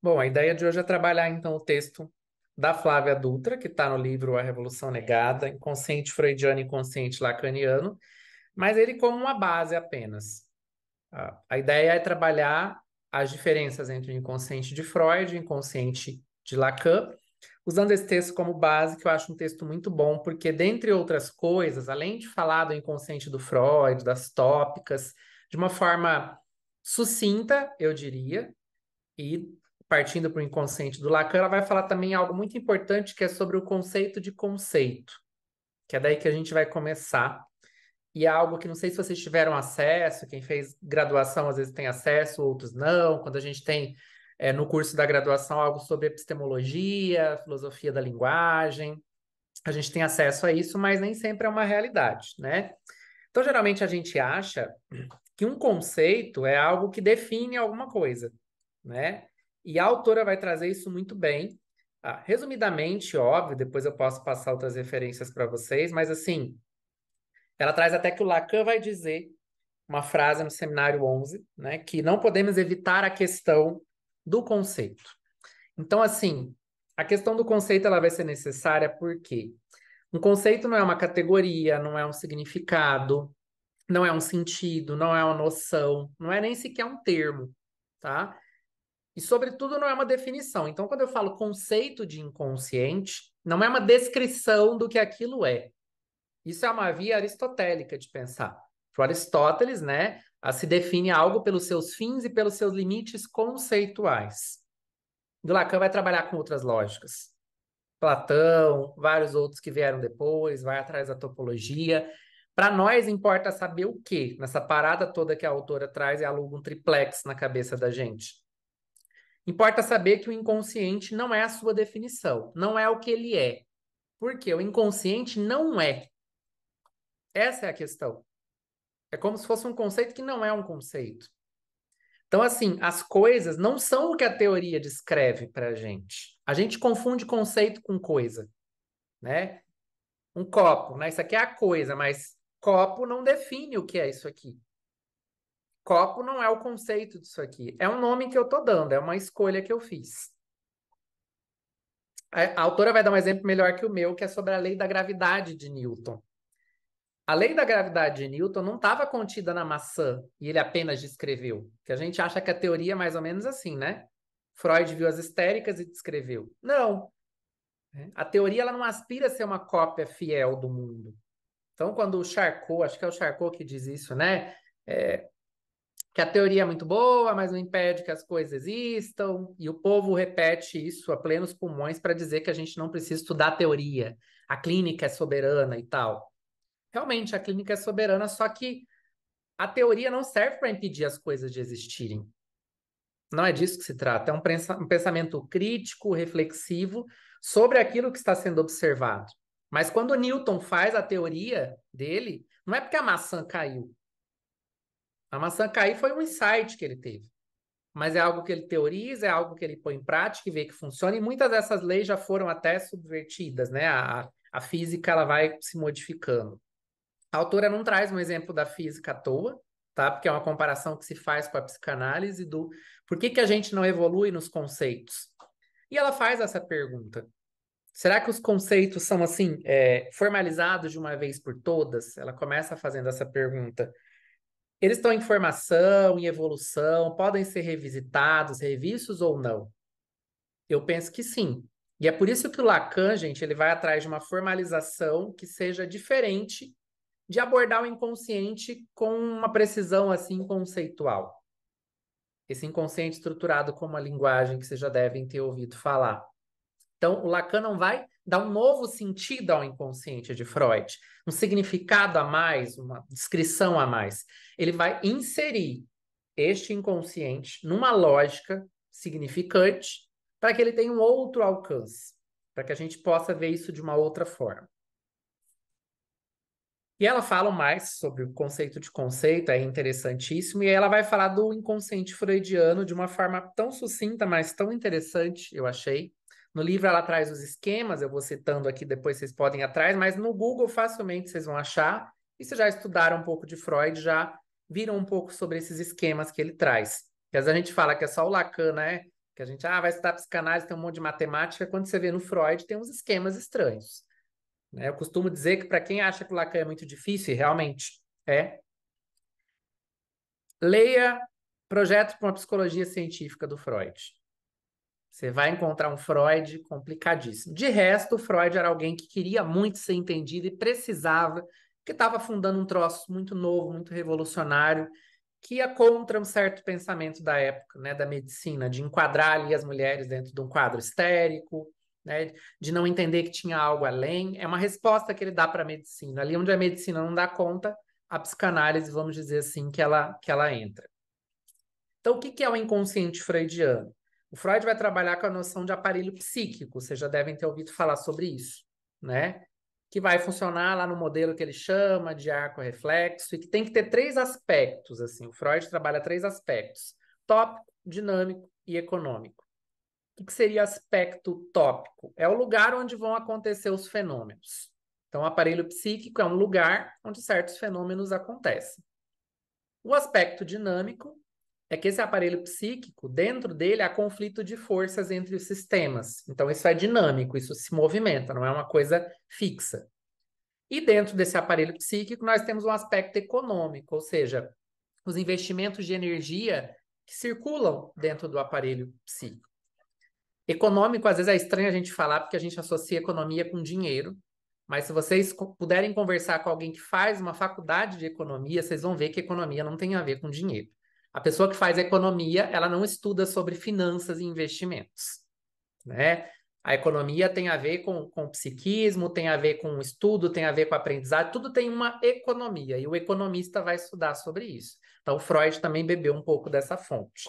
Bom, a ideia de hoje é trabalhar então o texto da Flávia Dutra, que está no livro A Revolução Negada, Inconsciente Freudiano e Inconsciente Lacaniano, mas ele como uma base apenas. A ideia é trabalhar as diferenças entre o inconsciente de Freud e o inconsciente de Lacan, usando esse texto como base, que eu acho um texto muito bom, porque, dentre outras coisas, além de falar do inconsciente do Freud, das tópicas, de uma forma sucinta, eu diria, e partindo para o inconsciente do Lacan, ela vai falar também algo muito importante que é sobre o conceito de conceito, que é daí que a gente vai começar. E é algo que não sei se vocês tiveram acesso, quem fez graduação às vezes tem acesso, outros não. Quando a gente tem no curso da graduação algo sobre epistemologia, filosofia da linguagem, a gente tem acesso a isso, mas nem sempre é uma realidade, né? Então, geralmente a gente acha que um conceito é algo que define alguma coisa, né? E a autora vai trazer isso muito bem. Resumidamente, óbvio, depois eu posso passar outras referências para vocês, mas assim, ela traz até que o Lacan vai dizer uma frase no Seminário 11, né, que não podemos evitar a questão do conceito. Então, assim, a questão do conceito ela vai ser necessária porque um conceito não é uma categoria, não é um significado, não é um sentido, não é uma noção, não é nem sequer um termo, tá? E, sobretudo, não é uma definição. Então, quando eu falo conceito de inconsciente, não é uma descrição do que aquilo é. Isso é uma via aristotélica de pensar. Para Aristóteles, né, se define algo pelos seus fins e pelos seus limites conceituais. Do Lacan vai trabalhar com outras lógicas. Platão, vários outros que vieram depois, vai atrás da topologia. Para nós importa saber o quê? Nessa parada toda que a autora traz e aluga um triplex na cabeça da gente. Importa saber que o inconsciente não é a sua definição, não é o que ele é. Porque o inconsciente não é. Essa é a questão. É como se fosse um conceito que não é um conceito. Então, assim, as coisas não são o que a teoria descreve para a gente. A gente confunde conceito com coisa, né? Um copo, né? Isso aqui é a coisa, mas copo não define o que é isso aqui. Copo não é o conceito disso aqui. É um nome que eu estou dando, é uma escolha que eu fiz. A autora vai dar um exemplo melhor que o meu, que é sobre a lei da gravidade de Newton. A lei da gravidade de Newton não estava contida na maçã e ele apenas descreveu. Que a gente acha que a teoria é mais ou menos assim, né? Freud viu as histéricas e descreveu. Não. A teoria ela não aspira a ser uma cópia fiel do mundo. Então, quando o Charcot, acho que é o Charcot que diz isso, né? É, que a teoria é muito boa, mas não impede que as coisas existam, e o povo repete isso a plenos pulmões para dizer que a gente não precisa estudar a teoria, a clínica é soberana e tal. Realmente, a clínica é soberana, só que a teoria não serve para impedir as coisas de existirem. Não é disso que se trata. É um pensamento crítico, reflexivo sobre aquilo que está sendo observado. Mas quando Newton faz a teoria dele, não é porque a maçã caiu. A maçã cair foi um insight que ele teve. Mas é algo que ele teoriza, é algo que ele põe em prática e vê que funciona. E muitas dessas leis já foram até subvertidas, né? A física ela vai se modificando. A autora não traz um exemplo da física à toa, tá? Porque é uma comparação que se faz com a psicanálise do por que que a gente não evolui nos conceitos. E ela faz essa pergunta. Será que os conceitos são assim, formalizados de uma vez por todas? Ela começa fazendo essa pergunta. Eles estão em formação, em evolução, podem ser revisitados, revistos ou não? Eu penso que sim. E é por isso que o Lacan, gente, ele vai atrás de uma formalização que seja diferente de abordar o inconsciente com uma precisão assim conceitual. Esse inconsciente estruturado como a linguagem que vocês já devem ter ouvido falar. Então, o Lacan não vai dar um novo sentido ao inconsciente de Freud, um significado a mais, uma descrição a mais. Ele vai inserir este inconsciente numa lógica significante para que ele tenha um outro alcance, para que a gente possa ver isso de uma outra forma. E ela fala mais sobre o conceito de conceito, é interessantíssimo, e ela vai falar do inconsciente freudiano de uma forma tão sucinta, mas tão interessante, eu achei. No livro ela traz os esquemas, eu vou citando aqui, depois vocês podem ir atrás, mas no Google facilmente vocês vão achar. E se já estudaram um pouco de Freud, já viram um pouco sobre esses esquemas que ele traz. Que às vezes a gente fala que é só o Lacan, né? Que a gente, vai estudar psicanálise, tem um monte de matemática, quando você vê no Freud, tem uns esquemas estranhos. Né? Eu costumo dizer que para quem acha que o Lacan é muito difícil, e realmente é, leia Projeto para uma Psicologia Científica do Freud. Você vai encontrar um Freud complicadíssimo. De resto, o Freud era alguém que queria muito ser entendido e precisava, porque estava fundando um troço muito novo, muito revolucionário, que ia contra um certo pensamento da época, né, da medicina, de enquadrar ali as mulheres dentro de um quadro histérico, né, de não entender que tinha algo além. É uma resposta que ele dá para a medicina. Ali onde a medicina não dá conta, a psicanálise, vamos dizer assim, que ela entra. Então, o que é o inconsciente freudiano? O Freud vai trabalhar com a noção de aparelho psíquico, vocês já devem ter ouvido falar sobre isso, né? Que vai funcionar lá no modelo que ele chama de arco reflexo e que tem que ter três aspectos, assim. O Freud trabalha três aspectos: tópico, dinâmico e econômico. O que seria aspecto tópico? É o lugar onde vão acontecer os fenômenos. Então, o aparelho psíquico é um lugar onde certos fenômenos acontecem. O aspecto dinâmico é que esse aparelho psíquico, dentro dele, há conflito de forças entre os sistemas. Então, isso é dinâmico, isso se movimenta, não é uma coisa fixa. E dentro desse aparelho psíquico, nós temos um aspecto econômico, ou seja, os investimentos de energia que circulam dentro do aparelho psíquico. Econômico, às vezes é estranho a gente falar, porque a gente associa economia com dinheiro, mas se vocês puderem conversar com alguém que faz uma faculdade de economia, vocês vão ver que economia não tem a ver com dinheiro. A pessoa que faz economia, ela não estuda sobre finanças e investimentos, né? A economia tem a ver com psiquismo, tem a ver com estudo, tem a ver com aprendizado, tudo tem uma economia, e o economista vai estudar sobre isso. Então, Freud também bebeu um pouco dessa fonte.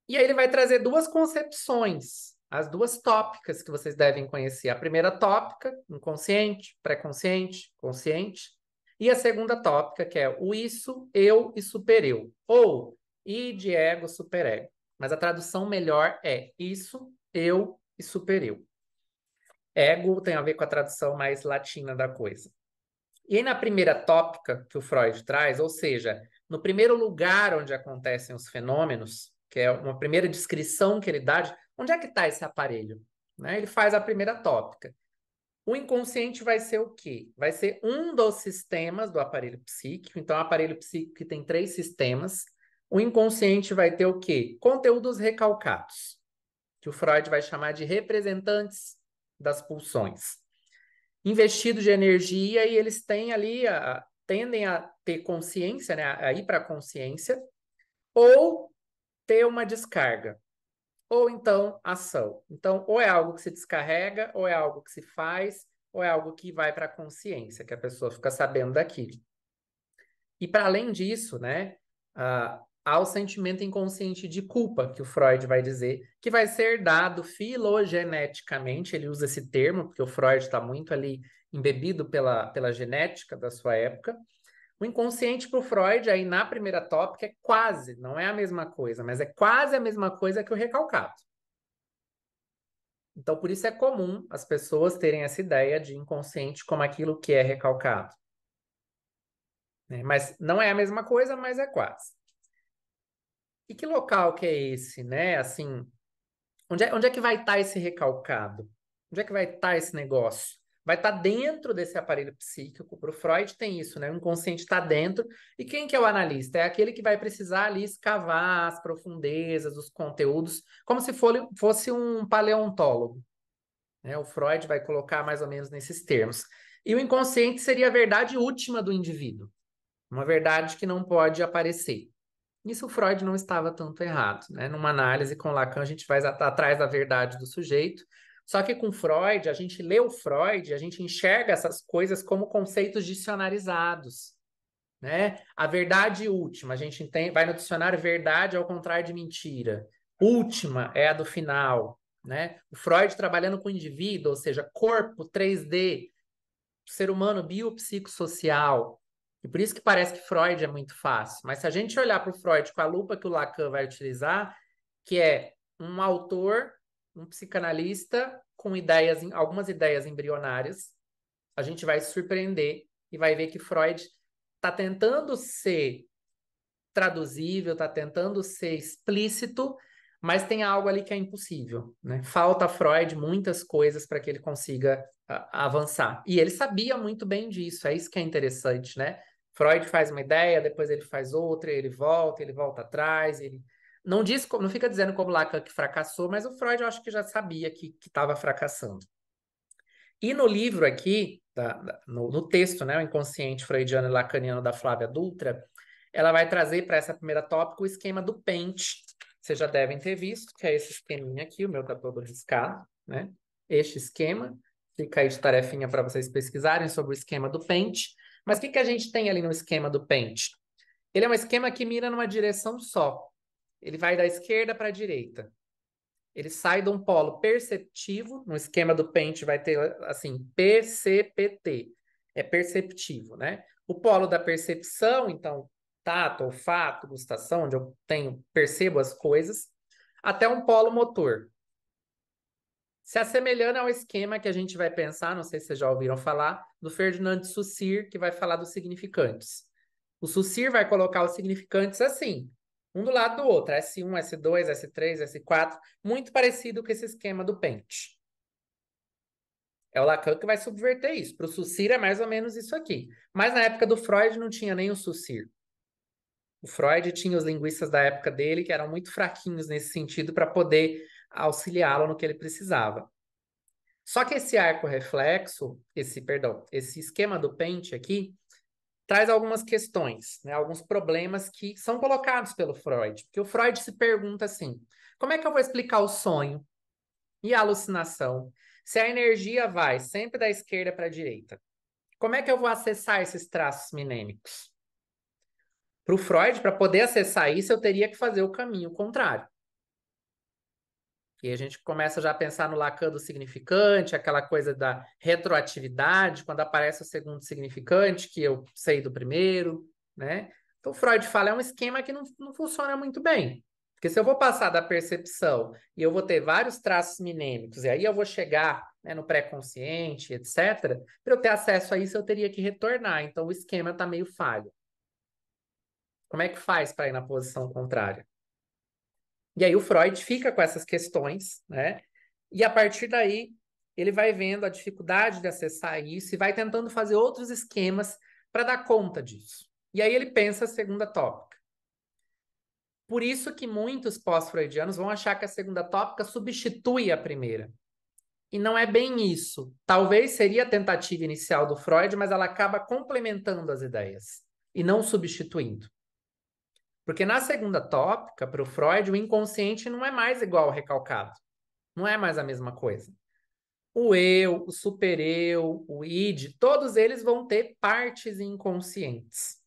E aí ele vai trazer duas concepções, as duas tópicas que vocês devem conhecer. A primeira tópica, inconsciente, pré-consciente, consciente. E a segunda tópica, que é o isso, eu e supereu. Ou id, ego, superego. Mas a tradução melhor é isso, eu e supereu. Ego tem a ver com a tradução mais latina da coisa. E aí na primeira tópica que o Freud traz, ou seja, no primeiro lugar onde acontecem os fenômenos, que é uma primeira descrição que ele dá de onde é que está esse aparelho, né? Ele faz a primeira tópica. O inconsciente vai ser o quê? Vai ser um dos sistemas do aparelho psíquico. Então, o aparelho psíquico que tem três sistemas. O inconsciente vai ter o quê? Conteúdos recalcados, que o Freud vai chamar de representantes das pulsões. Investidos de energia e eles têm ali, tendem a ter consciência, né? A ir para a consciência, ou ter uma descarga, ou então ação. Então, ou é algo que se descarrega, ou é algo que se faz, ou é algo que vai para a consciência, que a pessoa fica sabendo daquilo. E para além disso, né, há o sentimento inconsciente de culpa, que o Freud vai dizer, que vai ser dado filogeneticamente, ele usa esse termo, porque o Freud está muito ali embebido pela genética da sua época. O inconsciente para o Freud, aí na primeira tópica, é quase, não é a mesma coisa, mas é quase a mesma coisa que o recalcado. Então, por isso é comum as pessoas terem essa ideia de inconsciente como aquilo que é recalcado. Né? Mas não é a mesma coisa, mas é quase. E que local que é esse, né? Assim, onde é que vai estar esse recalcado? Onde é que vai estar esse negócio? Vai estar dentro desse aparelho psíquico. Para o Freud tem isso, né? O inconsciente está dentro. E quem que é o analista? É aquele que vai precisar ali escavar as profundezas, os conteúdos, como se fosse um paleontólogo. Né? O Freud vai colocar mais ou menos nesses termos. E o inconsciente seria a verdade última do indivíduo. Uma verdade que não pode aparecer. Isso o Freud não estava tanto errado, né? Numa análise com Lacan, a gente vai atrás da verdade do sujeito. Só que com Freud, a gente lê o Freud, a gente enxerga essas coisas como conceitos dicionarizados, né? A verdade última, a gente vai no dicionário verdade ao contrário de mentira. Última é a do final, né? O Freud trabalhando com o indivíduo, ou seja, corpo 3D, ser humano biopsicossocial. E por isso que parece que Freud é muito fácil. Mas se a gente olhar para o Freud com a lupa que o Lacan vai utilizar, que é um autor, um psicanalista com algumas ideias embrionárias, a gente vai se surpreender e vai ver que Freud está tentando ser traduzível, está tentando ser explícito, mas tem algo ali que é impossível, né? Falta a Freud muitas coisas para que ele consiga avançar. E ele sabia muito bem disso, é isso que é interessante, né? Freud faz uma ideia, depois ele faz outra, ele volta atrás, ele não diz, não fica dizendo como Lacan que fracassou, mas o Freud eu acho que já sabia que estava fracassando. E no livro aqui, no texto, né, o inconsciente freudiano e lacaniano da Flávia Dutra, ela vai trazer para essa primeira tópica o esquema do pente. Vocês já devem ter visto, que é esse esqueminha aqui, o meu está todo riscado, né? Este esquema. Fica aí de tarefinha para vocês pesquisarem sobre o esquema do pente. Mas o que a gente tem ali no esquema do pente? Ele é um esquema que mira numa direção só. Ele vai da esquerda para a direita. Ele sai de um polo perceptivo, no esquema do Pente vai ter assim, PCPT, é perceptivo, né? O polo da percepção, então, tato, olfato, gustação, onde eu percebo as coisas, até um polo motor. Se assemelhando ao esquema que a gente vai pensar, não sei se vocês já ouviram falar, do Ferdinand de Saussure, que vai falar dos significantes. O Saussure vai colocar os significantes assim, um do lado do outro, S1, S2, S3, S4, muito parecido com esse esquema do Pente. É o Lacan que vai subverter isso. Para o Saussure é mais ou menos isso aqui. Mas na época do Freud não tinha nem o Saussure. O Freud tinha os linguistas da época dele que eram muito fraquinhos nesse sentido para poder auxiliá-lo no que ele precisava. Só que esse arco reflexo, esse esquema do Pente aqui, traz algumas questões, né, alguns problemas que são colocados pelo Freud. Porque o Freud se pergunta assim: como é que eu vou explicar o sonho e a alucinação se a energia vai sempre da esquerda para a direita? Como é que eu vou acessar esses traços minêmicos? Para o Freud, para poder acessar isso, eu teria que fazer o caminho contrário. E a gente começa já a pensar no Lacan do significante, aquela coisa da retroatividade, quando aparece o segundo significante, que eu sei do primeiro, né? Então, Freud fala, é um esquema que não funciona muito bem. Porque se eu vou passar da percepção e eu vou ter vários traços minêmicos, e aí eu vou chegar, né, no pré-consciente, etc., para eu ter acesso a isso, eu teria que retornar. Então, o esquema está meio falho. Como é que faz para ir na posição contrária? E aí o Freud fica com essas questões, né? E a partir daí ele vai vendo a dificuldade de acessar isso e vai tentando fazer outros esquemas para dar conta disso. E aí ele pensa a segunda tópica. Por isso que muitos pós-freudianos vão achar que a segunda tópica substitui a primeira. E não é bem isso. Talvez seria a tentativa inicial do Freud, mas ela acaba complementando as ideias e não substituindo. Porque na segunda tópica, para o Freud, o inconsciente não é mais igual ao recalcado. Não é mais a mesma coisa. O eu, o supereu, o id, todos eles vão ter partes inconscientes.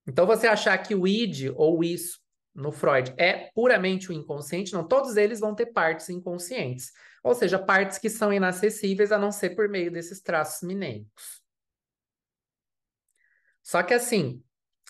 Então, você achar que o id ou isso no Freud é puramente o inconsciente, não, todos eles vão ter partes inconscientes. Ou seja, partes que são inacessíveis a não ser por meio desses traços minêmicos. Só que assim,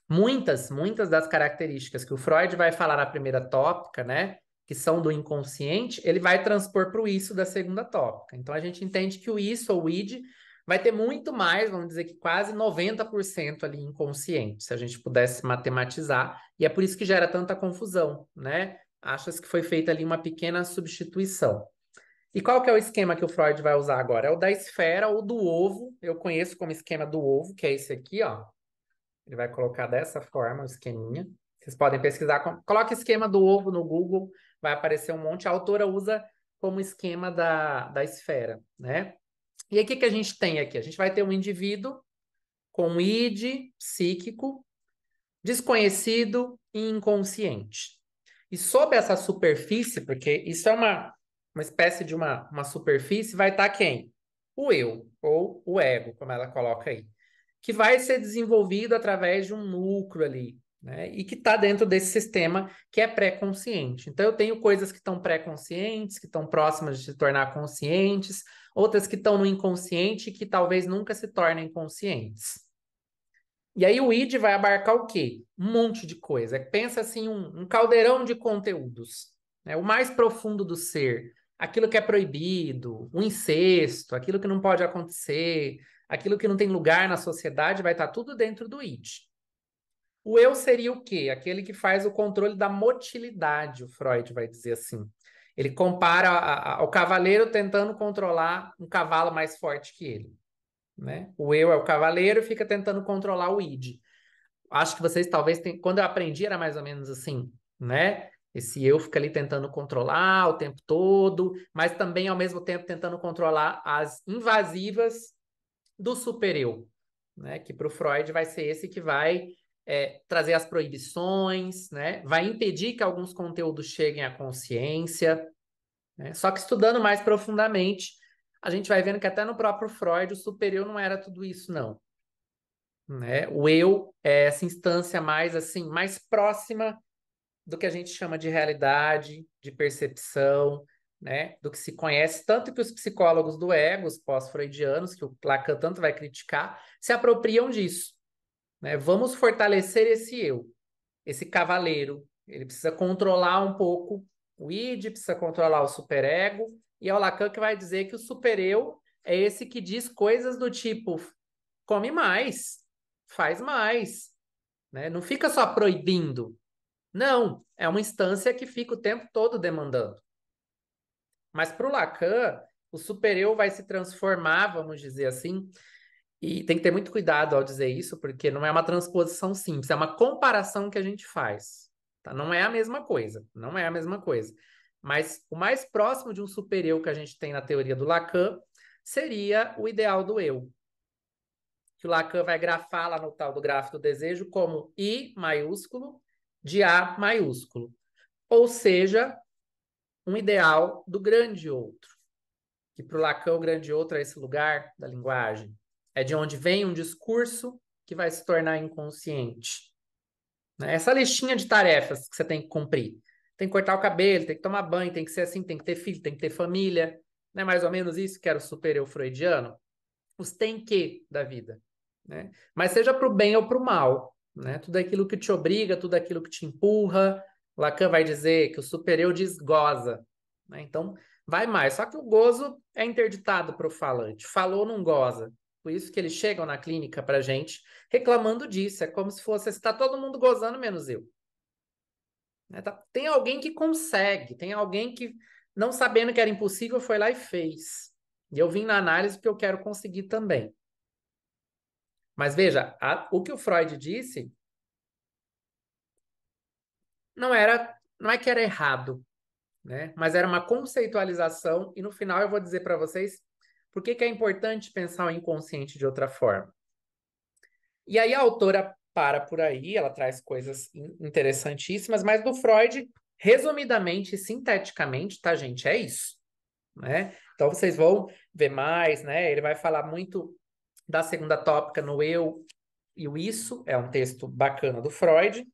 muitas das características que o Freud vai falar na primeira tópica, né, que são do inconsciente, ele vai transpor para o isso da segunda tópica. Então a gente entende que o isso ou o id vai ter muito mais, vamos dizer que quase 90% ali inconsciente, se a gente pudesse matematizar, e é por isso que gera tanta confusão, né? Acha-se que foi feita ali uma pequena substituição. E qual que é o esquema que o Freud vai usar agora? É o da esfera ou do ovo, eu conheço como esquema do ovo, que é esse aqui, ó. Ele vai colocar dessa forma o esqueminha. Vocês podem pesquisar. Coloca esquema do ovo no Google, vai aparecer um monte. A autora usa como esquema da esfera, né? E aí, o que que a gente tem aqui? A gente vai ter um indivíduo com um id psíquico, desconhecido e inconsciente. E sob essa superfície, porque isso é uma espécie de uma superfície, vai estar quem? O eu, ou o ego, como ela coloca aí, que vai ser desenvolvido através de um núcleo ali, né? E que está dentro desse sistema que é pré-consciente. Então, eu tenho coisas que estão pré-conscientes, que estão próximas de se tornar conscientes, outras que estão no inconsciente e que talvez nunca se tornem conscientes. E aí o id vai abarcar o quê? Um monte de coisa. Pensa assim, um caldeirão de conteúdos, né? O mais profundo do ser, aquilo que é proibido, o incesto, aquilo que não pode acontecer, aquilo que não tem lugar na sociedade, vai estar tudo dentro do id. O eu seria o quê? Aquele que faz o controle da motilidade, o Freud vai dizer assim. Ele compara ao cavaleiro tentando controlar um cavalo mais forte que ele, né? O eu é o cavaleiro e fica tentando controlar o id. Acho que vocês talvez tenham... Quando eu aprendi era mais ou menos assim, né? Esse eu fica ali tentando controlar o tempo todo, mas também ao mesmo tempo tentando controlar as invasivas do supereu, né? Que para o Freud vai ser esse que vai trazer as proibições, né? Vai impedir que alguns conteúdos cheguem à consciência, né? Só que estudando mais profundamente, a gente vai vendo que até no próprio Freud o supereu não era tudo isso, não, né? O eu é essa instância mais assim, mais próxima do que a gente chama de realidade, de percepção, né? Do que se conhece, tanto que os psicólogos do ego, os pós-freudianos, que o Lacan tanto vai criticar, se apropriam disso, né? Vamos fortalecer esse eu, esse cavaleiro. Ele precisa controlar um pouco o id, precisa controlar o superego, e é o Lacan que vai dizer que o supereu é esse que diz coisas do tipo: come mais, faz mais, né? Não fica só proibindo. Não, é uma instância que fica o tempo todo demandando. Mas para o Lacan, o supereu vai se transformar, vamos dizer assim, e tem que ter muito cuidado ao dizer isso, porque não é uma transposição simples, é uma comparação que a gente faz. Tá? Não é a mesma coisa, não é a mesma coisa. Mas o mais próximo de um supereu que a gente tem na teoria do Lacan seria o ideal do eu, que o Lacan vai grafar lá no tal do gráfico do desejo como I maiúsculo de A maiúsculo. Ou seja, um ideal do grande outro. Que para o Lacan o grande outro é esse lugar da linguagem. É de onde vem um discurso que vai se tornar inconsciente. Né? Essa listinha de tarefas que você tem que cumprir. Tem que cortar o cabelo, tem que tomar banho, tem que ser assim, tem que ter filho, tem que ter família. Não é mais ou menos isso que era o super-eu freudiano? Os tem que da vida. Né? Mas seja para o bem ou para o mal. Né? Tudo aquilo que te obriga, tudo aquilo que te empurra. Lacan vai dizer que o super-eu desgoza. Né? Então, vai mais. Só que o gozo é interditado para o falante. Falou, não goza. Por isso que eles chegam na clínica para a gente reclamando disso. É como se fosse, está todo mundo gozando, menos eu. Né? Tem alguém que consegue, tem alguém que, não sabendo que era impossível, foi lá e fez. E eu vim na análise porque eu quero conseguir também. Mas veja, o que o Freud disse não é que era errado, né? Mas era uma conceitualização, e no final eu vou dizer para vocês por que que é importante pensar o inconsciente de outra forma. E aí a autora para por aí, ela traz coisas interessantíssimas, mas do Freud, resumidamente, sinteticamente, tá, gente? É isso, né? Então vocês vão ver mais, né? Ele vai falar muito da segunda tópica no eu e o isso, é um texto bacana do Freud.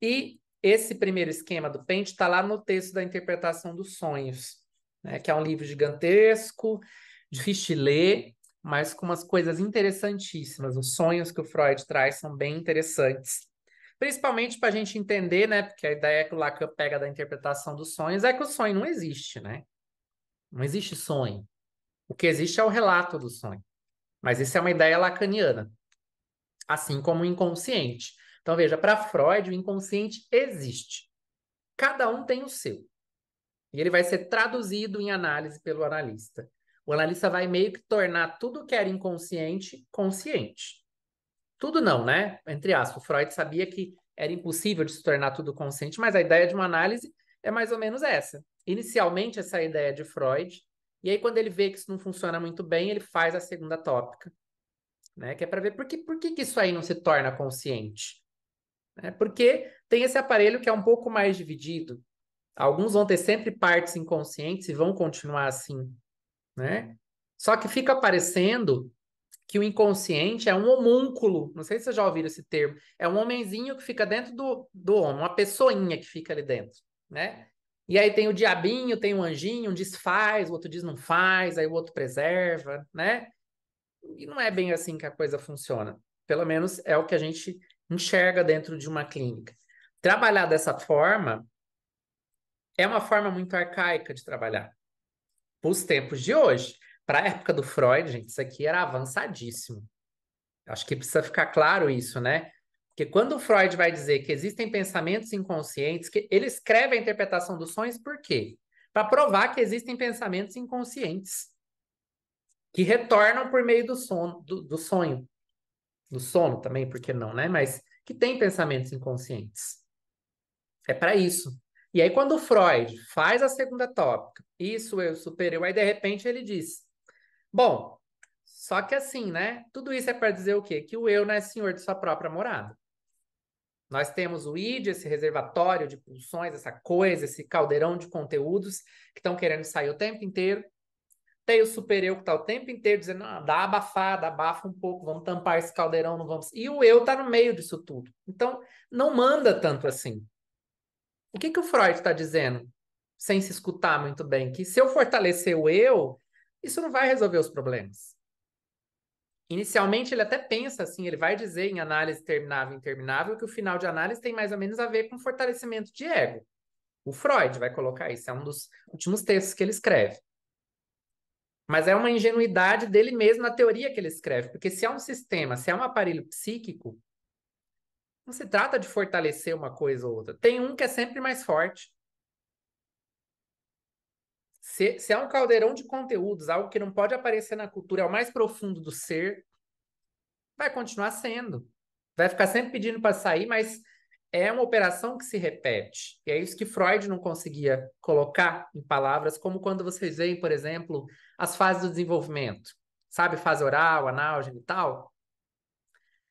E esse primeiro esquema do Pente está lá no texto da interpretação dos sonhos, né? Que é um livro gigantesco, difícil de ler, mas com umas coisas interessantíssimas. Os sonhos que o Freud traz são bem interessantes. Principalmente para a gente entender, né? Porque a ideia que o Lacan pega da interpretação dos sonhos é que o sonho não existe, né? Não existe sonho. O que existe é o relato do sonho. Mas isso é uma ideia lacaniana, assim como o inconsciente. Então, veja, para Freud, o inconsciente existe. Cada um tem o seu. E ele vai ser traduzido em análise pelo analista. O analista vai meio que tornar tudo que era inconsciente consciente. Tudo não, né? Entre aspas, o Freud sabia que era impossível de se tornar tudo consciente, mas a ideia de uma análise é mais ou menos essa. Inicialmente, essa é a ideia de Freud, e aí quando ele vê que isso não funciona muito bem, ele faz a segunda tópica, né? Que é para ver por que isso aí não se torna consciente. Né? Porque tem esse aparelho que é um pouco mais dividido. Alguns vão ter sempre partes inconscientes e vão continuar assim, né? Só que fica parecendo que o inconsciente é um homúnculo. Não sei se vocês já ouviram esse termo. É um homenzinho que fica dentro do homem, uma pessoinha que fica ali dentro, né? E aí tem o diabinho, tem o anjinho, um diz faz, o outro diz não faz, aí o outro preserva, né? E não é bem assim que a coisa funciona. Pelo menos é o que a gente enxerga dentro de uma clínica. Trabalhar dessa forma é uma forma muito arcaica de trabalhar. Para os tempos de hoje. Para a época do Freud, gente, isso aqui era avançadíssimo. Acho que precisa ficar claro isso, né? Porque quando o Freud vai dizer que existem pensamentos inconscientes, que ele escreve a interpretação dos sonhos, por quê? Para provar que existem pensamentos inconscientes que retornam por meio do sono, do sonho, do sono também, por que não, né? Mas que tem pensamentos inconscientes. É para isso. E aí, quando o Freud faz a segunda tópica, isso eu superei, aí de repente ele diz: bom, só que assim, né? Tudo isso é para dizer o quê? Que o eu não é senhor de sua própria morada. Nós temos o id, esse reservatório de pulsões, essa coisa, esse caldeirão de conteúdos que estão querendo sair o tempo inteiro. Tem o supereu que está o tempo inteiro dizendo, ah, dá abafada, abafa um pouco, vamos tampar esse caldeirão, não vamos. E o eu está no meio disso tudo. Então, não manda tanto assim. O que que o Freud está dizendo, sem se escutar muito bem? Que se eu fortalecer o eu, isso não vai resolver os problemas. Inicialmente, ele até pensa assim, ele vai dizer em análise terminável e interminável que o final de análise tem mais ou menos a ver com fortalecimento de ego. O Freud vai colocar isso, é um dos últimos textos que ele escreve. Mas é uma ingenuidade dele mesmo na teoria que ele escreve, porque se é um sistema, se é um aparelho psíquico, não se trata de fortalecer uma coisa ou outra. Tem um que é sempre mais forte. Se é um caldeirão de conteúdos, algo que não pode aparecer na cultura, é o mais profundo do ser, vai continuar sendo. Vai ficar sempre pedindo para sair, mas é uma operação que se repete. E é isso que Freud não conseguia colocar em palavras, como quando vocês veem, por exemplo, as fases do desenvolvimento. Sabe, fase oral, anágena e tal?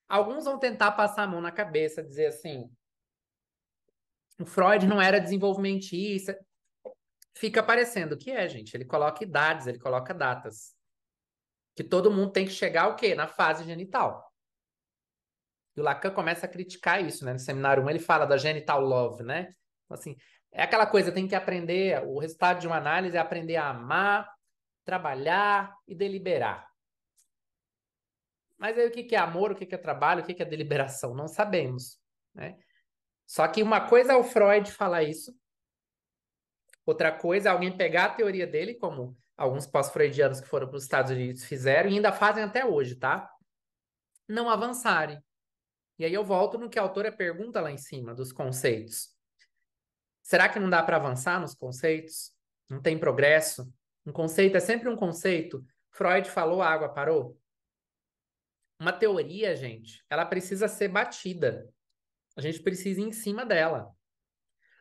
Alguns vão tentar passar a mão na cabeça, dizer assim, o Freud não era desenvolvimentista. Fica parecendo que é, gente. Ele coloca idades, ele coloca datas. Que todo mundo tem que chegar o quê? Na fase genital. E o Lacan começa a criticar isso, né? No seminário 1 ele fala da genital love, né? Assim, é aquela coisa, tem que aprender, o resultado de uma análise é aprender a amar, trabalhar e deliberar. Mas aí o que é amor, o que é trabalho, o que é deliberação? Não sabemos, né? Só que uma coisa é o Freud falar isso, outra coisa é alguém pegar a teoria dele, como alguns pós-freudianos que foram para os Estados Unidos fizeram e ainda fazem até hoje, tá? Não avançarem. E aí eu volto no que a autora pergunta lá em cima, dos conceitos. Será que não dá para avançar nos conceitos? Não tem progresso? Um conceito é sempre um conceito. Freud falou, a água parou. Uma teoria, gente, ela precisa ser batida. A gente precisa ir em cima dela.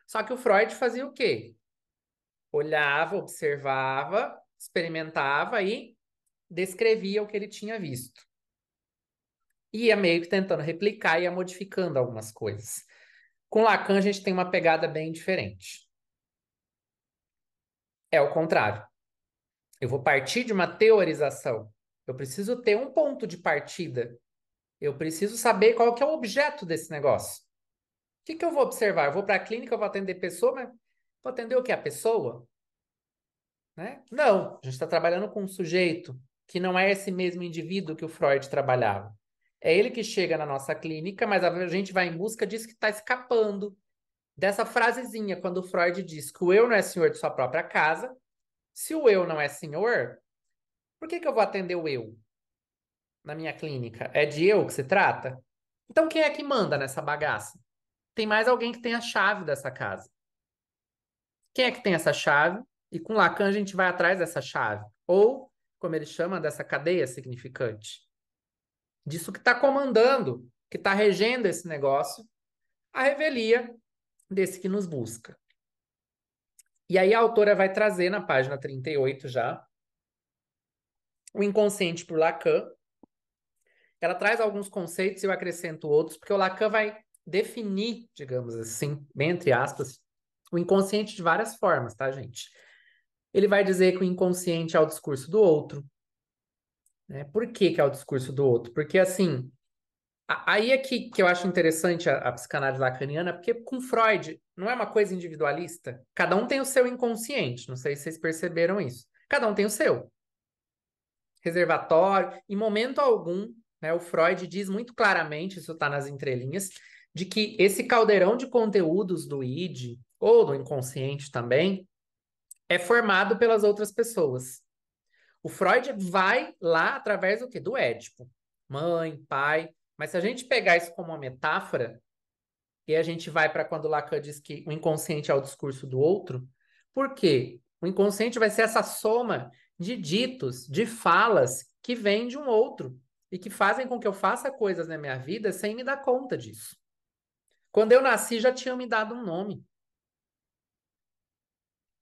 Só que o Freud fazia o quê? Olhava, observava, experimentava e descrevia o que ele tinha visto. Ia meio que tentando replicar e ia modificando algumas coisas. Com Lacan, a gente tem uma pegada bem diferente. É o contrário. Eu vou partir de uma teorização. Eu preciso ter um ponto de partida. Eu preciso saber qual que é o objeto desse negócio. O que que eu vou observar? Eu vou para a clínica, eu vou atender pessoa, mas vou atender o que? A pessoa? Né? Não, a gente está trabalhando com um sujeito que não é esse mesmo indivíduo que o Freud trabalhava. É ele que chega na nossa clínica, mas a gente vai em busca disso que está escapando. Dessa frasezinha, quando o Freud diz que o eu não é senhor de sua própria casa. Se o eu não é senhor, por que que eu vou atender o eu na minha clínica? É de eu que se trata? Então quem é que manda nessa bagaça? Tem mais alguém que tem a chave dessa casa. Quem é que tem essa chave? E com Lacan a gente vai atrás dessa chave. Ou, como ele chama, dessa cadeia significante. Disso que está comandando, que está regendo esse negócio, a revelia desse que nos busca. E aí a autora vai trazer na página 38 já o inconsciente por Lacan. Ela traz alguns conceitos e eu acrescento outros, porque o Lacan vai definir, digamos assim, bem entre aspas, o inconsciente de várias formas, tá, gente? Ele vai dizer que o inconsciente é o discurso do outro, né? Por que que é o discurso do outro? Porque, assim, aí é que eu acho interessante a psicanálise lacaniana, porque com Freud não é uma coisa individualista. Cada um tem o seu inconsciente, não sei se vocês perceberam isso. Cada um tem o seu reservatório. Em momento algum, né, o Freud diz muito claramente, isso está nas entrelinhas, de que esse caldeirão de conteúdos do id, ou do inconsciente também, é formado pelas outras pessoas. O Freud vai lá através do quê? Do Édipo. Mãe, pai. Mas se a gente pegar isso como uma metáfora, e a gente vai para quando Lacan diz que o inconsciente é o discurso do outro, por quê? O inconsciente vai ser essa soma de ditos, de falas que vêm de um outro e que fazem com que eu faça coisas na minha vida sem me dar conta disso. Quando eu nasci, já tinham me dado um nome.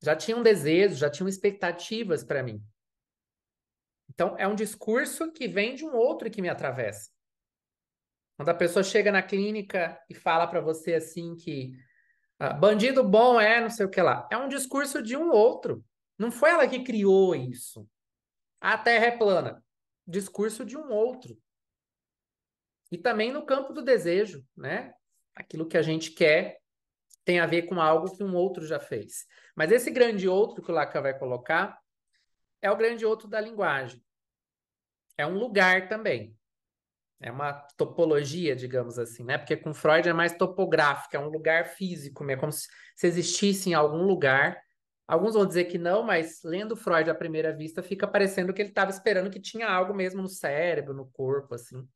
Já tinham desejos, já tinham expectativas para mim. Então, é um discurso que vem de um outro que me atravessa. Quando a pessoa chega na clínica e fala para você assim que bandido bom é não sei o que lá, é um discurso de um outro. Não foi ela que criou isso. A Terra é plana. Discurso de um outro. E também no campo do desejo, né? Aquilo que a gente quer tem a ver com algo que um outro já fez. Mas esse grande outro que o Lacan vai colocar é o grande outro da linguagem. É um lugar também. É uma topologia, digamos assim, né? Porque com Freud é mais topográfico, é um lugar físico, é como se existisse em algum lugar. Alguns vão dizer que não, mas lendo Freud à primeira vista, fica parecendo que ele estava esperando que tinha algo mesmo no cérebro, no corpo, assim.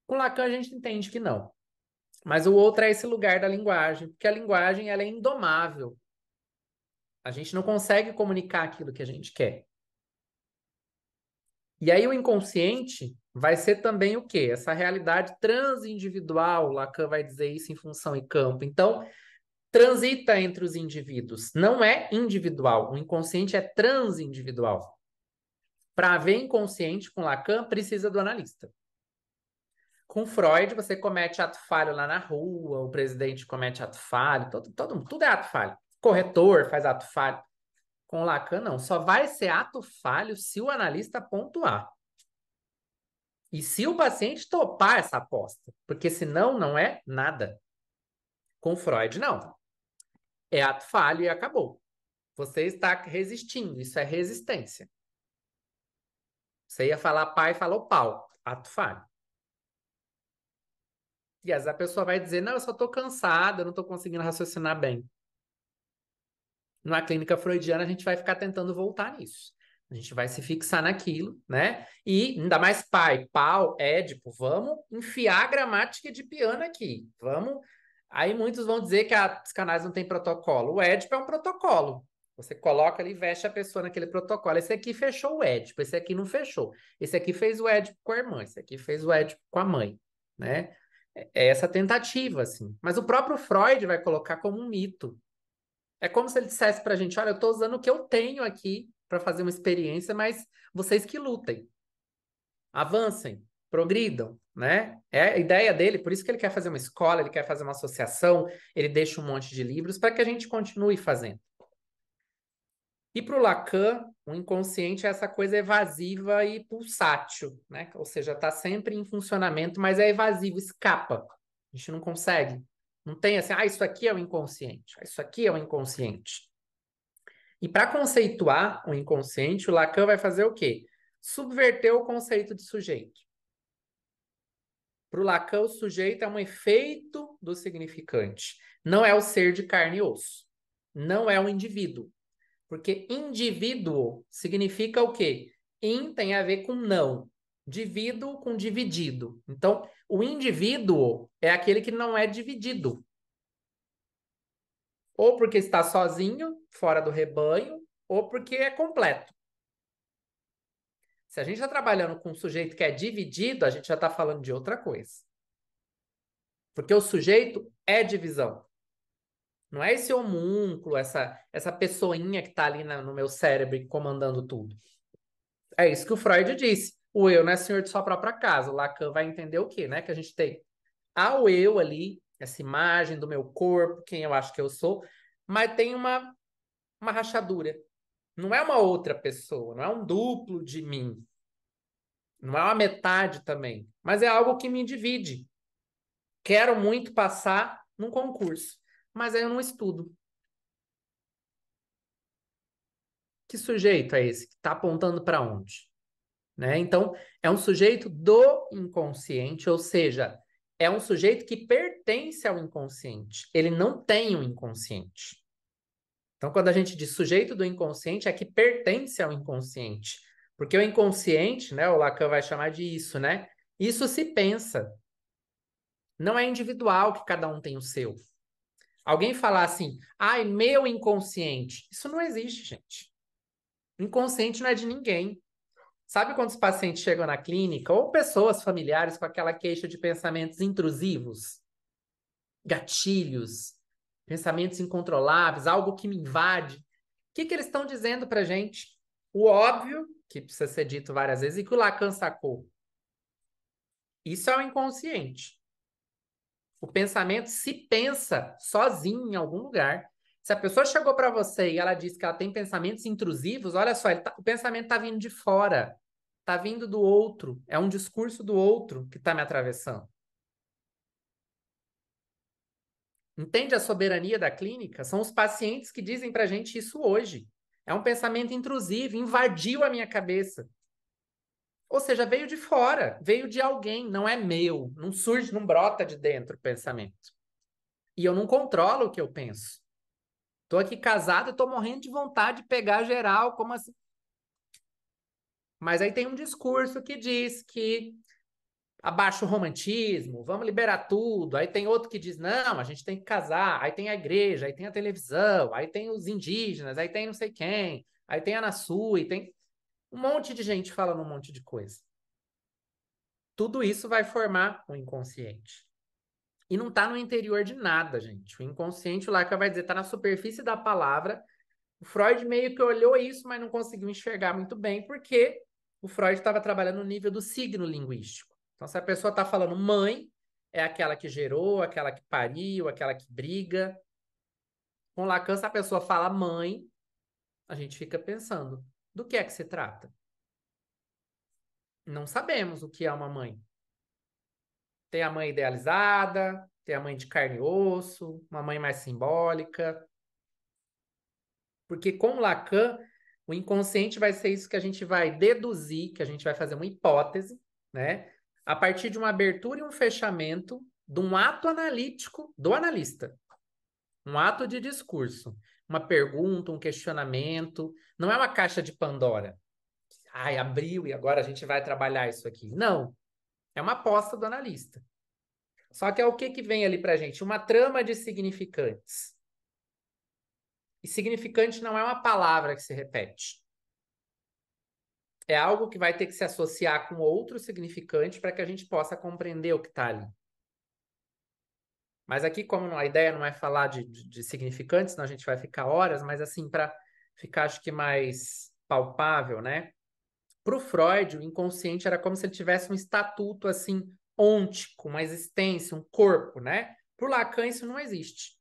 Com Lacan a gente entende que não. Mas o outro é esse lugar da linguagem, porque a linguagem ela é indomável. A gente não consegue comunicar aquilo que a gente quer. E aí o inconsciente vai ser também o quê? Essa realidade transindividual, Lacan vai dizer isso em função e campo. Então, transita entre os indivíduos, não é individual. O inconsciente é transindividual. Para haver inconsciente com Lacan, precisa do analista. Com Freud, você comete ato falho lá na rua, o presidente comete ato falho, tudo é ato falho. Corretor faz ato falho. Com Lacan, não. Só vai ser ato falho se o analista pontuar. E se o paciente topar essa aposta, porque senão não é nada. Com Freud, não. É ato falho e acabou. Você está resistindo, isso é resistência. Você ia falar pai, falou pau. Ato falho. E às vezes a pessoa vai dizer, não, eu só estou cansada, eu não estou conseguindo raciocinar bem. Na clínica freudiana, a gente vai ficar tentando voltar nisso. A gente vai se fixar naquilo, né? E ainda mais pai, pau, édipo, vamos enfiar a gramática de piano aqui. Vamos. Aí muitos vão dizer que a psicanálise não tem protocolo. O édipo é um protocolo. Você coloca ali e veste a pessoa naquele protocolo. Esse aqui fechou o édipo, esse aqui não fechou. Esse aqui fez o édipo com a irmã, esse aqui fez o édipo com a mãe, né? É essa tentativa, assim. Mas o próprio Freud vai colocar como um mito. É como se ele dissesse pra gente: olha, eu estou usando o que eu tenho aqui para fazer uma experiência, mas vocês que lutem, avancem, progridam, né? É a ideia dele, por isso que ele quer fazer uma escola, ele quer fazer uma associação, ele deixa um monte de livros para que a gente continue fazendo. E para o Lacan, o inconsciente é essa coisa evasiva e pulsátil, né? Ou seja, está sempre em funcionamento, mas é evasivo, escapa. A gente não consegue. Não tem assim, isso aqui é o inconsciente, isso aqui é o inconsciente. E para conceituar o inconsciente, o Lacan vai fazer o quê? Subverter o conceito de sujeito. Para o Lacan, o sujeito é um efeito do significante. Não é o ser de carne e osso. Não é o indivíduo. Porque indivíduo significa o quê? In tem a ver com não. Divíduo com dividido. Então, o indivíduo é aquele que não é dividido. Ou porque está sozinho, fora do rebanho, ou porque é completo. Se a gente está trabalhando com um sujeito que é dividido, a gente já está falando de outra coisa. Porque o sujeito é divisão. Não é esse homúnculo, essa pessoinha que está ali no meu cérebro comandando tudo. É isso que o Freud disse. O eu não é senhor de sua própria casa. O Lacan vai entender o quê, né? Que a gente tem ao eu ali, essa imagem do meu corpo, quem eu acho que eu sou, mas tem uma rachadura. Não é uma outra pessoa, não é um duplo de mim. Não é uma metade também, mas é algo que me divide. Quero muito passar num concurso, mas aí eu não estudo. Que sujeito é esse que está apontando para onde? Né? Então, é um sujeito do inconsciente, ou seja, é um sujeito que pertence ao inconsciente. Ele não tem um inconsciente. Então, quando a gente diz sujeito do inconsciente, é que pertence ao inconsciente. Porque o inconsciente, né, o Lacan vai chamar de isso, né? Isso se pensa. Não é individual que cada um tem o seu. Alguém falar assim, ai, meu inconsciente. Isso não existe, gente. Inconsciente não é de ninguém. Sabe quando os pacientes chegam na clínica, ou pessoas familiares com aquela queixa de pensamentos intrusivos, gatilhos, pensamentos incontroláveis, algo que me invade? O que eles estão dizendo pra gente? O óbvio, que precisa ser dito várias vezes, e que o Lacan sacou. Isso é o inconsciente. O pensamento se pensa sozinho em algum lugar. Se a pessoa chegou para você e ela disse que ela tem pensamentos intrusivos, olha só, o pensamento está vindo de fora, está vindo do outro, é um discurso do outro que está me atravessando. Entende a soberania da clínica? São os pacientes que dizem para a gente isso hoje. É um pensamento intrusivo, invadiu a minha cabeça. Ou seja, veio de fora, veio de alguém, não é meu, não surge, não brota de dentro o pensamento. E eu não controlo o que eu penso. Tô aqui casado e tô morrendo de vontade de pegar geral, como assim? Mas aí tem um discurso que diz que abaixa o romantismo, vamos liberar tudo. Aí tem outro que diz, não, a gente tem que casar. Aí tem a igreja, aí tem a televisão, aí tem os indígenas, aí tem não sei quem, aí tem a Nassui, tem um monte de gente falando um monte de coisa. Tudo isso vai formar o inconsciente. E não está no interior de nada, gente. O inconsciente, o Lacan vai dizer, está na superfície da palavra. O Freud meio que olhou isso, mas não conseguiu enxergar muito bem, porque o Freud estava trabalhando no nível do signo linguístico. Então, se a pessoa está falando mãe, é aquela que gerou, aquela que pariu, aquela que briga. Com Lacan, se a pessoa fala mãe, a gente fica pensando, do que é que se trata? Não sabemos o que é uma mãe. Tem a mãe idealizada, tem a mãe de carne e osso, uma mãe mais simbólica. Porque com Lacan, o inconsciente vai ser isso que a gente vai deduzir, que a gente vai fazer uma hipótese, né? A partir de uma abertura e um fechamento de um ato analítico do analista. Um ato de discurso. Uma pergunta, um questionamento. Não é uma caixa de Pandora. Ai, abriu e agora a gente vai trabalhar isso aqui. Não. É uma aposta do analista. Só que é o que, que vem ali pra gente? Uma trama de significantes. E significante não é uma palavra que se repete. É algo que vai ter que se associar com outro significante para que a gente possa compreender o que está ali. Mas aqui, como a ideia não é falar de significantes, senão a gente vai ficar horas, mas assim, para ficar, acho que mais palpável, né? Para o Freud, o inconsciente era como se ele tivesse um estatuto, assim, ôntico, uma existência, um corpo, né? Para o Lacan, isso não existe.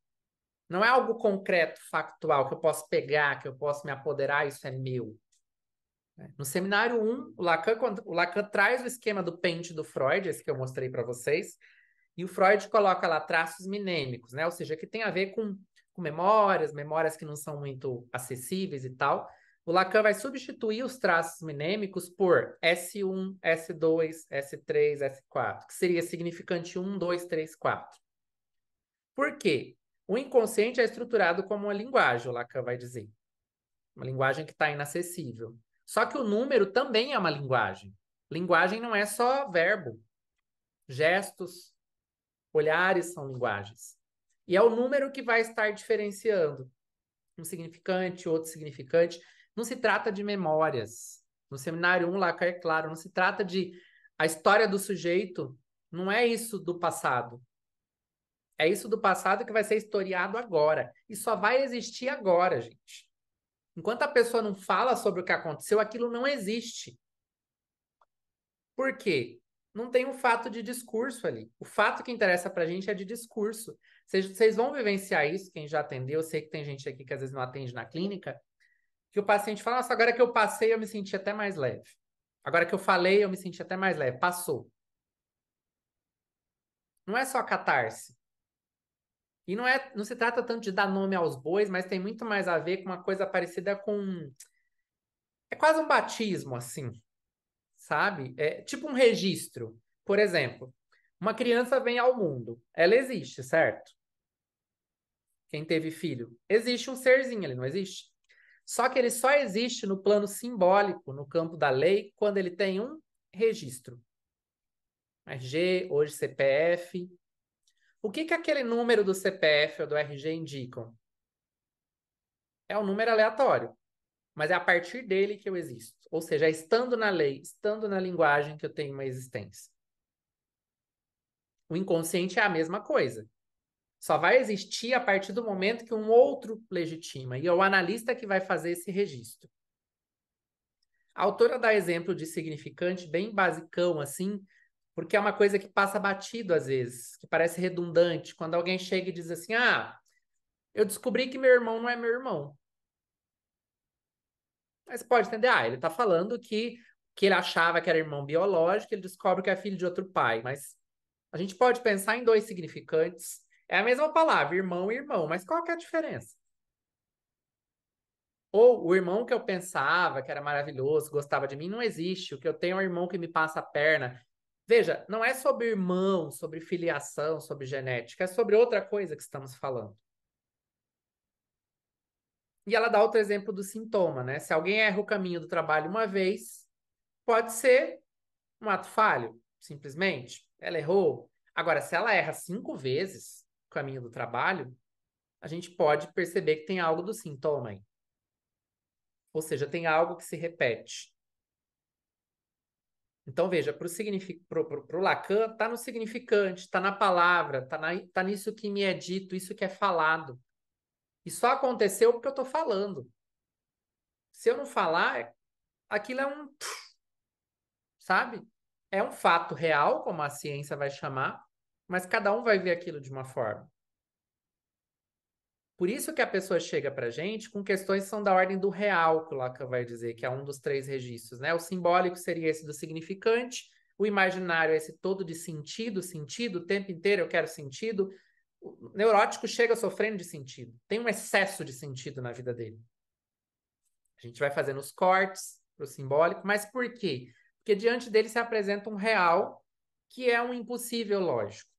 Não é algo concreto, factual, que eu posso pegar, que eu posso me apoderar, isso é meu. No seminário 1, o Lacan traz o esquema do pente do Freud, esse que eu mostrei para vocês, e o Freud coloca lá traços minêmicos, né? Ou seja, que tem a ver com memórias, memórias que não são muito acessíveis e tal. O Lacan vai substituir os traços minêmicos por S1, S2, S3, S4, que seria significante 1, 2, 3, 4. Por quê? O inconsciente é estruturado como uma linguagem, o Lacan vai dizer. Uma linguagem que está inacessível. Só que o número também é uma linguagem. Linguagem não é só verbo. Gestos, olhares são linguagens. E é o número que vai estar diferenciando um significante, outro significante. Não se trata de memórias. No seminário 1, lá é claro, não se trata de a história do sujeito, não é isso do passado. É isso do passado que vai ser historiado agora. E só vai existir agora, gente. Enquanto a pessoa não fala sobre o que aconteceu, aquilo não existe. Por quê? Não tem um fato de discurso ali. O fato que interessa pra gente é de discurso. Vocês vão vivenciar isso, quem já atendeu, eu sei que tem gente aqui que às vezes não atende na clínica, que o paciente fala, nossa, agora que eu passei, eu me senti até mais leve. Agora que eu falei, eu me senti até mais leve. Passou. Não é só catarse. E não se trata tanto de dar nome aos bois, mas tem muito mais a ver com uma coisa parecida com... É quase um batismo, assim, sabe? É tipo um registro. Por exemplo, uma criança vem ao mundo. Ela existe, certo? Quem teve filho. Existe um serzinho ali, não existe? Só que ele só existe no plano simbólico, no campo da lei, quando ele tem um registro. RG, hoje CPF. O que que aquele número do CPF ou do RG indicam? É um número aleatório, mas é a partir dele que eu existo. Ou seja, é estando na lei, estando na linguagem que eu tenho uma existência. O inconsciente é a mesma coisa. Só vai existir a partir do momento que um outro legitima, e é o analista que vai fazer esse registro. A autora dá exemplo de significante bem basicão, assim, porque é uma coisa que passa batido às vezes, que parece redundante. Quando alguém chega e diz assim: ah, eu descobri que meu irmão não é meu irmão. Mas você pode entender, ah, ele está falando que ele achava que era irmão biológico, ele descobre que é filho de outro pai. Mas a gente pode pensar em dois significantes. É a mesma palavra, irmão e irmão, mas qual que é a diferença? Ou o irmão que eu pensava que era maravilhoso, gostava de mim, não existe. O que eu tenho é um irmão que me passa a perna. Veja, não é sobre irmão, sobre filiação, sobre genética, é sobre outra coisa que estamos falando. E ela dá outro exemplo do sintoma, né? Se alguém erra o caminho do trabalho uma vez, pode ser um ato falho, simplesmente. Ela errou. Agora, se ela erra 5 vezes o caminho do trabalho, a gente pode perceber que tem algo do sintoma aí. Ou seja, tem algo que se repete. Então, veja, para o Lacan, está no significante, está na palavra, tá nisso que me é dito, isso que é falado. E só aconteceu porque eu estou falando. Se eu não falar, aquilo é um, sabe? É um fato real, como a ciência vai chamar, mas cada um vai ver aquilo de uma forma. Por isso que a pessoa chega para a gente com questões que são da ordem do real, que o Lacan vai dizer, que é um dos 3 registros, né? O simbólico seria esse do significante, o imaginário é esse todo de sentido, sentido, o tempo inteiro eu quero sentido. O neurótico chega sofrendo de sentido, tem um excesso de sentido na vida dele. A gente vai fazendo os cortes para o simbólico, mas por quê? Porque diante dele se apresenta um real que é um impossível lógico.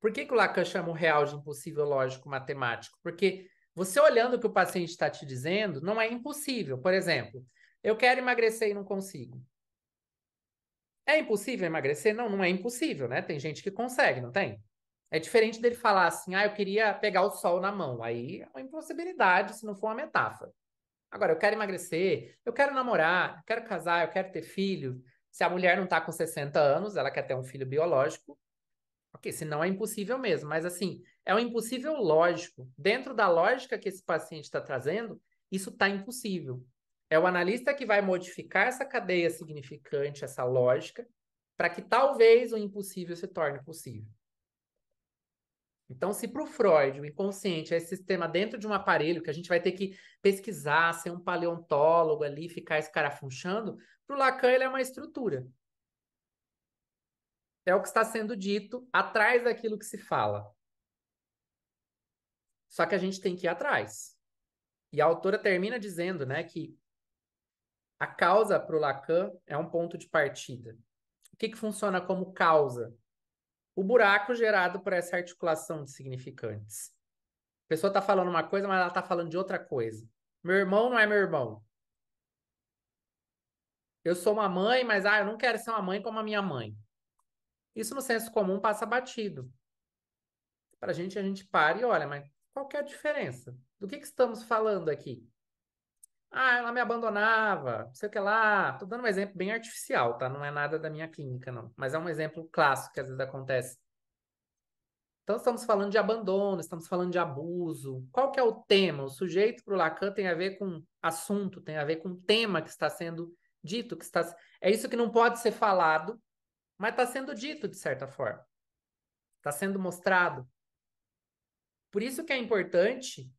Por que que o Lacan chama o real de impossível lógico matemático? Porque você olhando o que o paciente está te dizendo, não é impossível. Por exemplo, eu quero emagrecer e não consigo. É impossível emagrecer? Não, não é impossível, né? Tem gente que consegue, não tem? É diferente dele falar assim, ah, eu queria pegar o sol na mão. Aí é uma impossibilidade, se não for uma metáfora. Agora, eu quero emagrecer, eu quero namorar, eu quero casar, eu quero ter filho. Se a mulher não está com 60 anos, ela quer ter um filho biológico, ok, senão é impossível mesmo. Mas assim, é um impossível lógico. Dentro da lógica que esse paciente está trazendo, isso está impossível. É o analista que vai modificar essa cadeia significante, essa lógica, para que talvez o impossível se torne possível. Então, se para o Freud o inconsciente é esse sistema dentro de um aparelho que a gente vai ter que pesquisar, ser um paleontólogo ali, ficar escarafunchando, para o Lacan ele é uma estrutura. É o que está sendo dito atrás daquilo que se fala. Só que a gente tem que ir atrás. E a autora termina dizendo, né, que a causa para o Lacan é um ponto de partida. O que que funciona como causa? O buraco gerado por essa articulação de significantes. A pessoa está falando uma coisa, mas ela está falando de outra coisa. Meu irmão não é meu irmão. Eu sou uma mãe, mas eu não quero ser uma mãe como a minha mãe. Isso no senso comum passa batido. Para a gente para e olha, mas qual que é a diferença? Do que estamos falando aqui? Ah, ela me abandonava, não sei o que lá. Tô dando um exemplo bem artificial, tá? Não é nada da minha clínica, não. Mas é um exemplo clássico que às vezes acontece. Então, estamos falando de abandono, estamos falando de abuso. Qual que é o tema? O sujeito para o Lacan tem a ver com assunto, tem a ver com tema que está sendo dito, que está... É isso que não pode ser falado, mas está sendo dito de certa forma. Está sendo mostrado. Por isso que é importante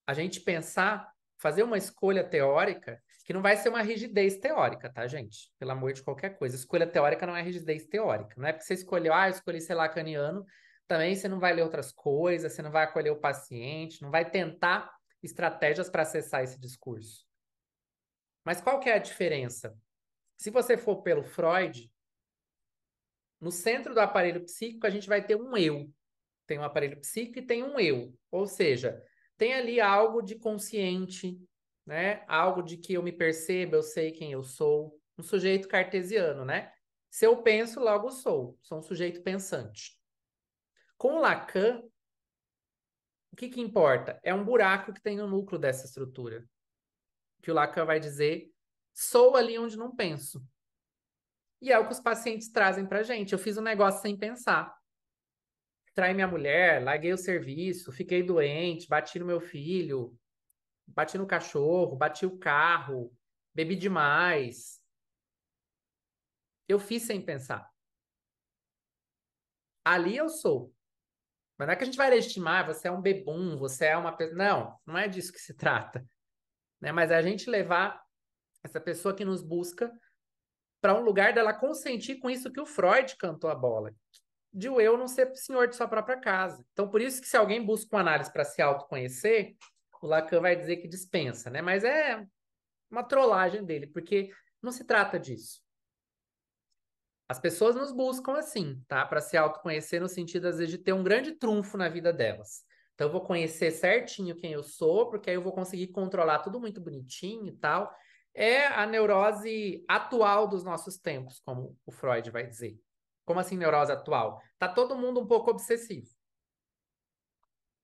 a gente pensar, fazer uma escolha teórica, que não vai ser uma rigidez teórica, tá, gente? Pelo amor de qualquer coisa. Escolha teórica não é rigidez teórica. Não é porque você escolheu, eu escolhi ser lacaniano, também você não vai ler outras coisas, você não vai acolher o paciente, não vai tentar estratégias para acessar esse discurso. Mas qual que é a diferença? Se você for pelo Freud, no centro do aparelho psíquico a gente vai ter um eu. Tem um aparelho psíquico e tem um eu. Ou seja, tem ali algo de consciente, né? Algo de que eu me percebo, eu sei quem eu sou. Um sujeito cartesiano, né? Se eu penso, logo sou. Sou um sujeito pensante. Com o Lacan, o que que importa? É um buraco que tem no núcleo dessa estrutura. Que o Lacan vai dizer, sou ali onde não penso. E é o que os pacientes trazem pra gente. Eu fiz um negócio sem pensar. Traí minha mulher, larguei o serviço, fiquei doente, bati no meu filho, bati no cachorro, bati o carro, bebi demais. Eu fiz sem pensar. Ali eu sou. Mas não é que a gente vai legitimar, você é um bebum, você é uma pessoa. Não, não é disso que se trata. Né? Mas é a gente levar essa pessoa que nos busca para um lugar dela consentir com isso que o Freud cantou a bola. De o eu não ser senhor de sua própria casa. Então, por isso que se alguém busca uma análise para se autoconhecer, o Lacan vai dizer que dispensa, né? Mas é uma trollagem dele, porque não se trata disso. As pessoas nos buscam assim, tá? Para se autoconhecer no sentido, às vezes, de ter um grande trunfo na vida delas. Então, eu vou conhecer certinho quem eu sou, porque aí eu vou conseguir controlar tudo muito bonitinho e tal. É a neurose atual dos nossos tempos, como o Freud vai dizer. Como assim neurose atual? Tá todo mundo um pouco obsessivo,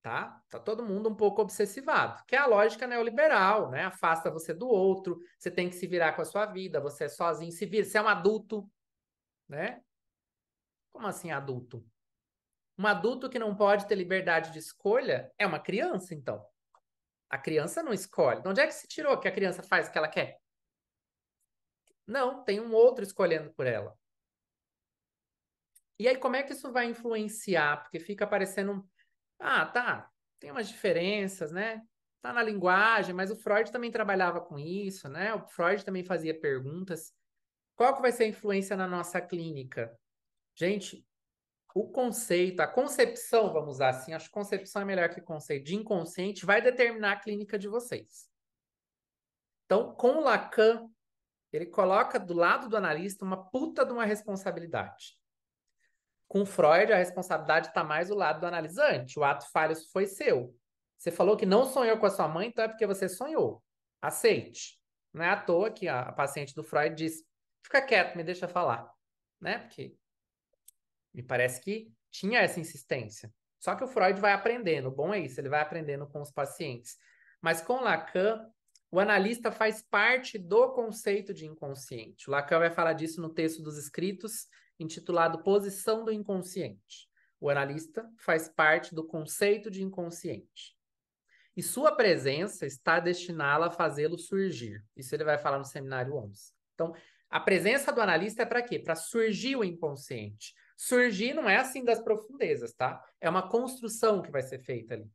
tá? Tá todo mundo um pouco obsessivado, que é a lógica neoliberal, né? Afasta você do outro, você tem que se virar com a sua vida, você é sozinho, se vira, você é um adulto, né? Como assim adulto? Um adulto que não pode ter liberdade de escolha é uma criança, então. A criança não escolhe. De onde é que se tirou que a criança faz o que ela quer? Não, tem um outro escolhendo por ela. E aí, como é que isso vai influenciar? Porque fica parecendo. Ah, tá, tem umas diferenças, né? Tá na linguagem, mas o Freud também trabalhava com isso, né? O Freud também fazia perguntas. Qual que vai ser a influência na nossa clínica? Gente, o conceito, a concepção, vamos usar assim, acho que concepção é melhor que conceito, de inconsciente vai determinar a clínica de vocês. Então, com o Lacan, ele coloca do lado do analista uma puta de uma responsabilidade. Com Freud, a responsabilidade está mais do lado do analisante. O ato falho foi seu. Você falou que não sonhou com a sua mãe, então é porque você sonhou. Aceite. Não é à toa que a paciente do Freud disse: fica quieto, me deixa falar. Né? Porque me parece que tinha essa insistência. Só que o Freud vai aprendendo. O bom é isso, ele vai aprendendo com os pacientes. Mas com Lacan, o analista faz parte do conceito de inconsciente. O Lacan vai falar disso no texto dos escritos, intitulado Posição do Inconsciente. O analista faz parte do conceito de inconsciente. E sua presença está destinada a fazê-lo surgir. Isso ele vai falar no seminário 11. Então, a presença do analista é para quê? Para surgir o inconsciente. Surgir não é assim das profundezas, tá? É uma construção que vai ser feita ali.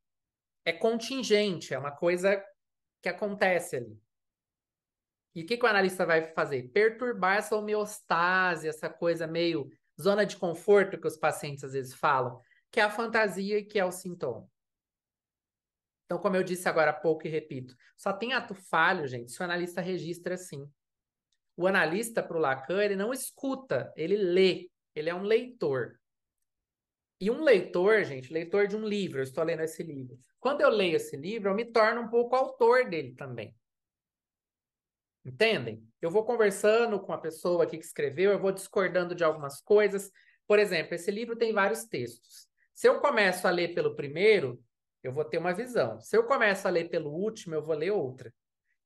É contingente, é uma coisa que acontece ali. E o que, que o analista vai fazer? Perturbar essa homeostase, essa coisa meio zona de conforto que os pacientes às vezes falam, que é a fantasia e que é o sintoma. Então, como eu disse agora há pouco e repito, só tem ato falho, gente, se o analista registra assim. O analista, para o Lacan, ele não escuta, ele lê, ele é um leitor. E um leitor, gente, leitor de um livro, eu estou lendo esse livro. Quando eu leio esse livro, eu me torno um pouco autor dele também. Entendem? Eu vou conversando com a pessoa aqui que escreveu, eu vou discordando de algumas coisas. Por exemplo, esse livro tem vários textos. Se eu começo a ler pelo primeiro, eu vou ter uma visão. Se eu começo a ler pelo último, eu vou ler outra.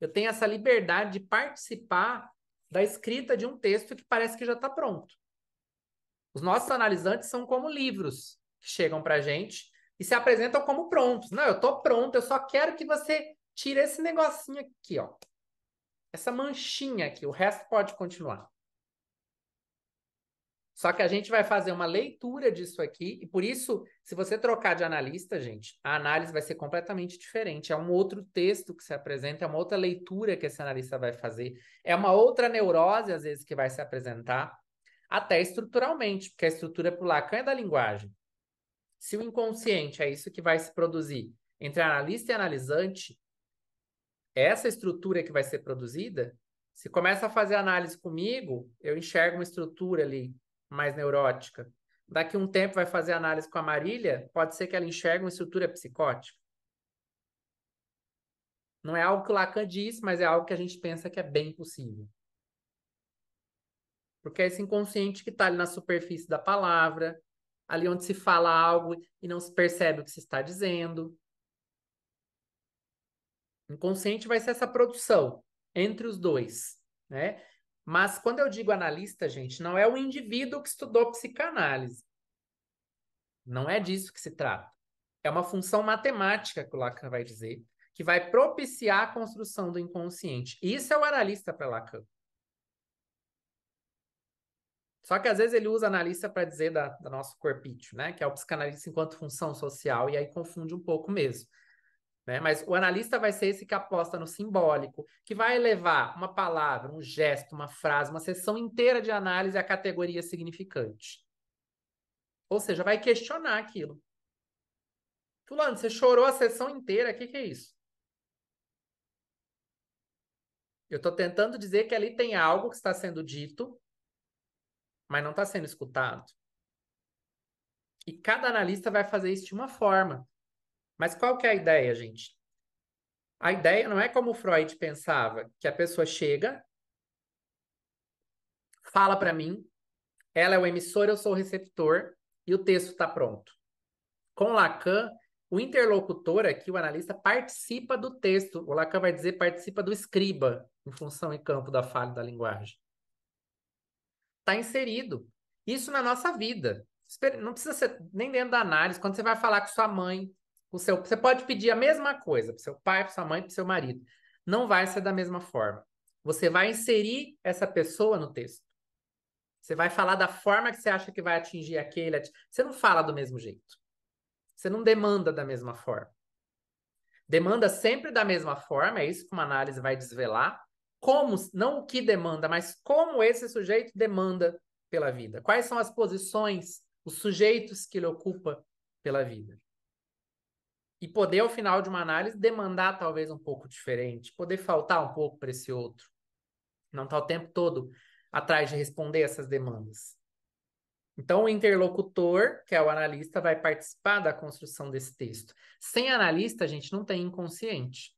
Eu tenho essa liberdade de participar da escrita de um texto que parece que já está pronto. Os nossos analisantes são como livros que chegam para a gente e se apresentam como prontos. Não, eu estou pronto, eu só quero que você tire esse negocinho aqui, ó. Essa manchinha aqui, o resto pode continuar. Só que a gente vai fazer uma leitura disso aqui, e por isso, se você trocar de analista, gente, a análise vai ser completamente diferente. É um outro texto que se apresenta, é uma outra leitura que esse analista vai fazer, é uma outra neurose, às vezes, que vai se apresentar, até estruturalmente, porque a estrutura para o Lacan é da linguagem. Se o inconsciente é isso que vai se produzir entre analista e analisante, essa estrutura que vai ser produzida, se começa a fazer análise comigo, eu enxergo uma estrutura ali mais neurótica. Daqui a um tempo vai fazer análise com a Marília, pode ser que ela enxergue uma estrutura psicótica. Não é algo que o Lacan diz, mas é algo que a gente pensa que é bem possível. Porque é esse inconsciente que está ali na superfície da palavra, ali onde se fala algo e não se percebe o que se está dizendo. Inconsciente vai ser essa produção entre os dois, né? Mas quando eu digo analista, gente, não é o indivíduo que estudou psicanálise. Não é disso que se trata. É uma função matemática que o Lacan vai dizer, que vai propiciar a construção do inconsciente. Isso é o analista para Lacan. Só que às vezes ele usa analista para dizer da nosso corpício, né? Que é o psicanalista enquanto função social, e aí confunde um pouco mesmo. Né? Mas o analista vai ser esse que aposta no simbólico, que vai levar uma palavra, um gesto, uma frase, uma sessão inteira de análise à categoria significante. Ou seja, vai questionar aquilo. Fulano, você chorou a sessão inteira, o que é isso? Eu estou tentando dizer que ali tem algo que está sendo dito, mas não está sendo escutado. E cada analista vai fazer isso de uma forma. Mas qual que é a ideia, gente? A ideia não é como o Freud pensava, que a pessoa chega, fala para mim, ela é o emissor, eu sou o receptor, e o texto está pronto. Com Lacan, o interlocutor aqui, o analista, participa do texto. O Lacan vai dizer participa do escriba, em função e campo da fala e da linguagem. Está inserido. Isso na nossa vida. Não precisa ser nem dentro da análise. Quando você vai falar com sua mãe, você pode pedir a mesma coisa para seu pai, para sua mãe, para seu marido. Não vai ser da mesma forma. Você vai inserir essa pessoa no texto. Você vai falar da forma que você acha que vai atingir aquele. Você não fala do mesmo jeito. Você não demanda da mesma forma. Demanda sempre da mesma forma, é isso que uma análise vai desvelar. Como, não o que demanda, mas como esse sujeito demanda pela vida. Quais são as posições, os sujeitos que ele ocupa pela vida. E poder, ao final de uma análise, demandar talvez um pouco diferente, poder faltar um pouco para esse outro. Não estar o tempo todo atrás de responder essas demandas. Então, o interlocutor, que é o analista, vai participar da construção desse texto. Sem analista, a gente não tem inconsciente.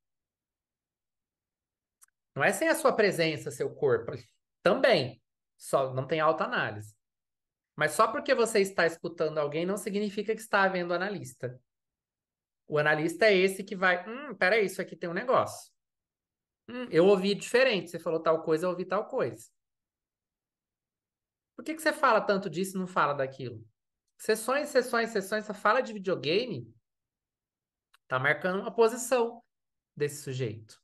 Não é sem a sua presença, seu corpo. Também. Só não tem autoanálise. Mas só porque você está escutando alguém não significa que está havendo analista. O analista é esse que vai. Peraí, isso aqui tem um negócio. Eu ouvi diferente. Você falou tal coisa, eu ouvi tal coisa. Por que você fala tanto disso e não fala daquilo? Sessões, sessões, sessões. Você fala de videogame, tá marcando uma posição desse sujeito.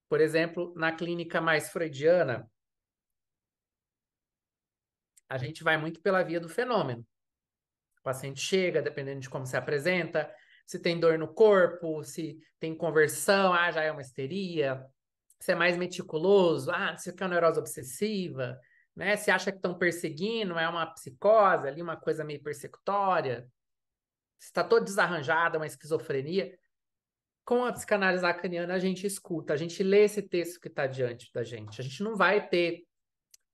Por exemplo, na clínica mais freudiana, a gente vai muito pela via do fenômeno. O paciente chega, dependendo de como se apresenta, se tem dor no corpo, se tem conversão, já é uma histeria, se é mais meticuloso, se é uma neurose obsessiva, né? Se acha que estão perseguindo, é uma psicose, ali uma coisa meio persecutória, se está todo desarranjado, é uma esquizofrenia. Com a psicanálise lacaniana, a gente escuta, a gente lê esse texto que está diante da gente. A gente não vai ter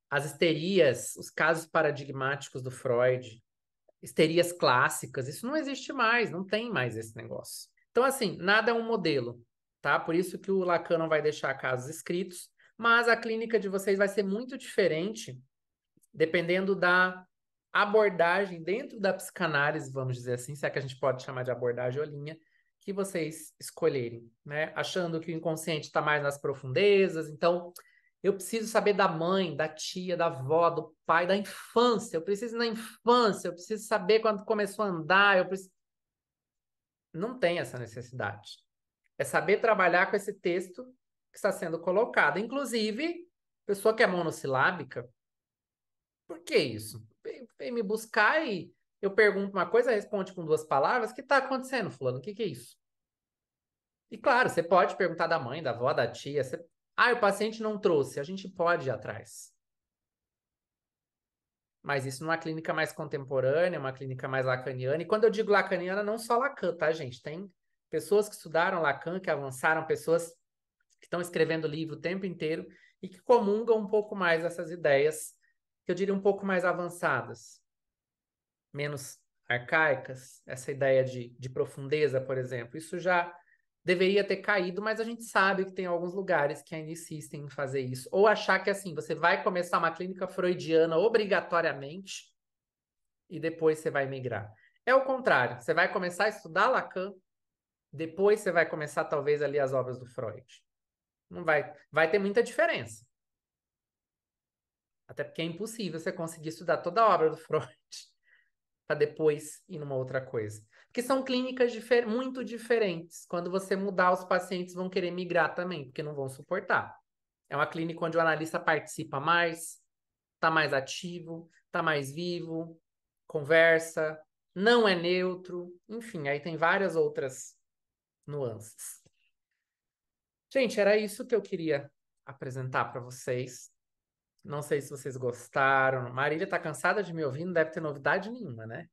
as histerias, os casos paradigmáticos do Freud, histerias clássicas, isso não existe mais, não tem mais esse negócio. Então, assim, nada é um modelo, tá? Por isso que o Lacan não vai deixar casos escritos, mas a clínica de vocês vai ser muito diferente, dependendo da abordagem dentro da psicanálise, vamos dizer assim, se é que a gente pode chamar de abordagem ou linha, que vocês escolherem, né? Achando que o inconsciente está mais nas profundezas, então eu preciso saber da mãe, da tia, da avó, do pai, da infância. Eu preciso na infância, eu preciso saber quando começou a andar, não tem essa necessidade. É saber trabalhar com esse texto que está sendo colocado. Inclusive, pessoa que é monossilábica, por que isso? Vem me buscar e eu pergunto uma coisa, responde com duas palavras. O que está acontecendo, fulano? O que é isso? E claro, você pode perguntar da mãe, da avó, da tia. O paciente não trouxe. A gente pode ir atrás. Mas isso numa clínica mais contemporânea, uma clínica mais lacaniana. E quando eu digo lacaniana, não só Lacan, tá, gente? Tem pessoas que estudaram Lacan, que avançaram, pessoas que estão escrevendo livro o tempo inteiro e que comungam um pouco mais essas ideias, que eu diria um pouco mais avançadas, menos arcaicas. Essa ideia de profundeza, por exemplo, isso já deveria ter caído, mas a gente sabe que tem alguns lugares que ainda insistem em fazer isso. Ou achar que assim, você vai começar uma clínica freudiana obrigatoriamente e depois você vai migrar. É o contrário, você vai começar a estudar Lacan, depois você vai começar talvez a ler as obras do Freud. Não vai ter muita diferença. Até porque é impossível você conseguir estudar toda a obra do Freud para depois ir numa outra coisa. Porque são clínicas muito diferentes. Quando você mudar, os pacientes vão querer migrar também, porque não vão suportar. É uma clínica onde o analista participa mais, está mais ativo, está mais vivo, conversa, não é neutro, enfim, aí tem várias outras nuances. Gente, era isso que eu queria apresentar para vocês. Não sei se vocês gostaram. Marília tá cansada de me ouvir, não deve ter novidade nenhuma, né?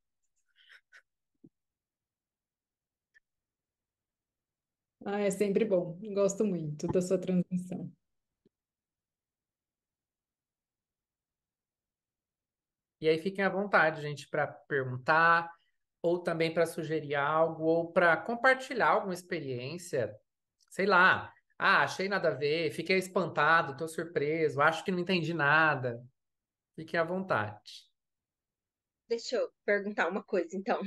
Ah, é sempre bom. Gosto muito da sua transmissão. E aí fiquem à vontade, gente, para perguntar, ou também para sugerir algo, ou para compartilhar alguma experiência. Sei lá. Ah, achei nada a ver, fiquei espantado, tô surpreso, acho que não entendi nada. Fiquem à vontade. Deixa eu perguntar uma coisa, então.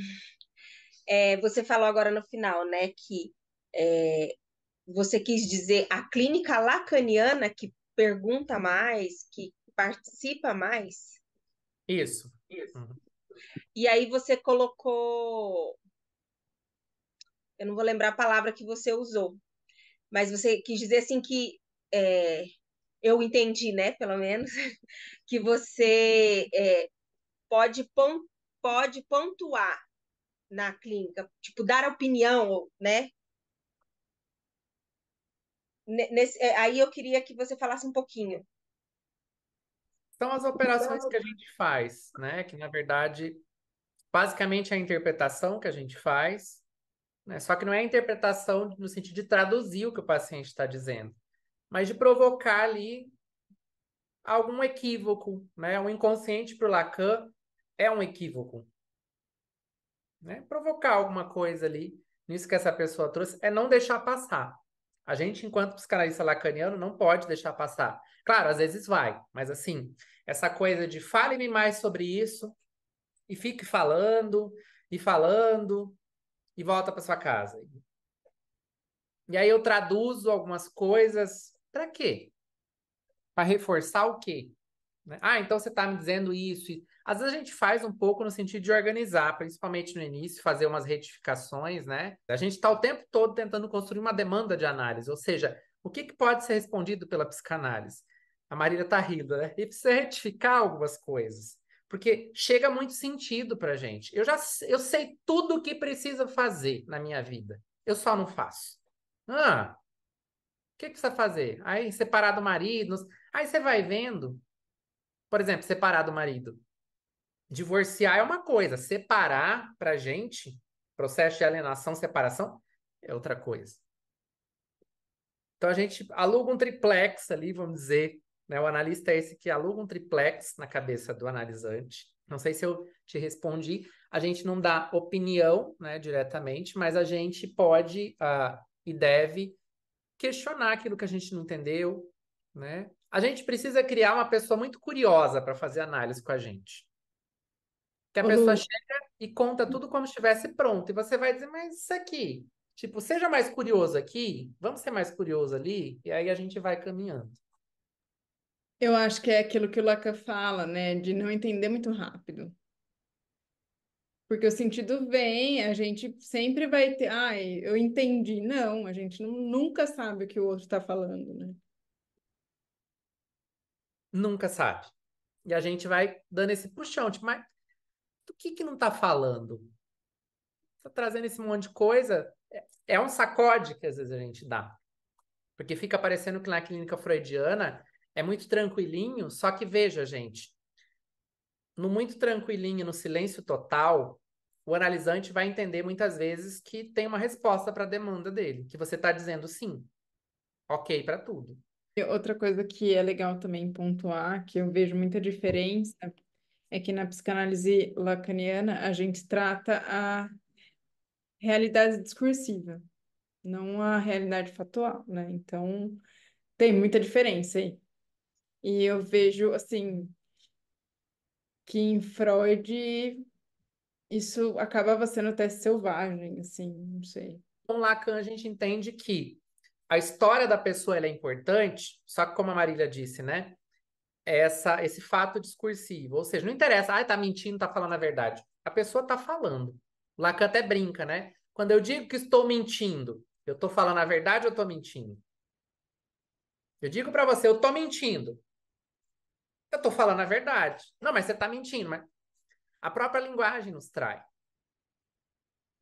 Você falou agora no final, né, que é, você quis dizer a clínica lacaniana que pergunta mais, que participa mais. Isso. Isso. Uhum. E aí você colocou, eu não vou lembrar a palavra que você usou, mas você quis dizer assim que é, eu entendi, né, pelo menos, que você pode, pode pontuar na clínica, tipo, dar opinião, né? Aí eu queria que você falasse um pouquinho. São as operações que a gente faz, né? Que, na verdade, basicamente é a interpretação que a gente faz, né? Só que não é a interpretação no sentido de traduzir o que o paciente está dizendo, mas de provocar ali algum equívoco, né? O inconsciente para o Lacan é um equívoco, né? Provocar alguma coisa ali, nisso que essa pessoa trouxe, é não deixar passar. A gente, enquanto psicanalista lacaniano, não pode deixar passar. Claro, às vezes vai, mas assim, essa coisa de fale-me mais sobre isso e fique e falando e volta para sua casa. E aí eu traduzo algumas coisas. Para quê? Para reforçar o quê? Né? Ah, então você está me dizendo isso. Às vezes a gente faz um pouco no sentido de organizar, principalmente no início, fazer umas retificações, né? A gente está o tempo todo tentando construir uma demanda de análise, ou seja, o que, que pode ser respondido pela psicanálise? A Marília está rindo, né? E precisa retificar algumas coisas, porque chega muito sentido para a gente. Eu sei tudo o que precisa fazer na minha vida, eu só não faço. Ah, o que, que precisa fazer? Aí separar do marido, aí você vai vendo. Por exemplo, separar do marido. Divorciar é uma coisa, separar pra gente, processo de alienação, separação, é outra coisa. Então a gente aluga um triplex ali, vamos dizer, né? O analista é esse que aluga um triplex na cabeça do analisante. Não sei se eu te respondi. A gente não dá opinião, né, diretamente, mas a gente pode e deve questionar aquilo que a gente não entendeu, né? A gente precisa criar uma pessoa muito curiosa para fazer análise com a gente. Que a Ô, pessoa Lu, chega e conta tudo como estivesse pronto. E você vai dizer, mas isso aqui, tipo, seja mais curioso aqui, vamos ser mais curioso ali, e aí a gente vai caminhando. eu acho que é aquilo que o Lacan fala, né? De não entender muito rápido. Porque o sentido vem, a gente sempre vai ter. Ai, eu entendi. Não, a gente nunca sabe o que o outro está falando, né? Nunca sabe. E a gente vai dando esse puxão, tipo, mas do que não tá falando? Tá trazendo esse monte de coisa. É um sacode que às vezes a gente dá. Porque fica parecendo que na clínica freudiana é muito tranquilinho, só que veja, gente, no muito tranquilinho, no silêncio total, o analisante vai entender muitas vezes que tem uma resposta para a demanda dele, que você está dizendo sim, ok para tudo. E outra coisa que é legal também pontuar, que eu vejo muita diferença, é que na psicanálise lacaniana a gente trata a realidade discursiva. não a realidade factual, né? Então, tem muita diferença aí. E eu vejo, assim, que em Freud isso acabava sendo teste selvagem, assim, não sei. Com Lacan, a gente entende que a história da pessoa ela é importante, só que como a Marília disse, né? Esse fato discursivo. Ou seja, não interessa, tá mentindo, tá falando a verdade. A pessoa tá falando. Lacan até brinca, né? Quando eu digo que estou mentindo, eu tô falando a verdade ou eu tô mentindo? Eu digo para você, eu tô mentindo. Eu tô falando a verdade. Não, mas você tá mentindo, mas a própria linguagem nos trai.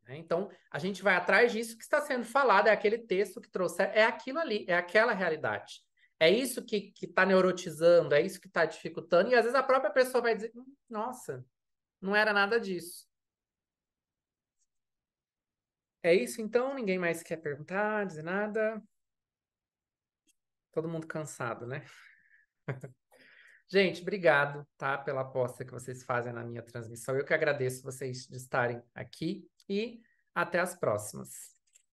Né? Então, a gente vai atrás disso que está sendo falado, é aquele texto que trouxe, é aquilo ali, é aquela realidade. É isso que está neurotizando, é isso que está dificultando, e às vezes a própria pessoa vai dizer, nossa, não era nada disso. É isso então? Ninguém mais quer perguntar, dizer nada? Todo mundo cansado, né? Gente, obrigado, tá, pela aposta que vocês fazem na minha transmissão. Eu que agradeço vocês de estarem aqui e até as próximas.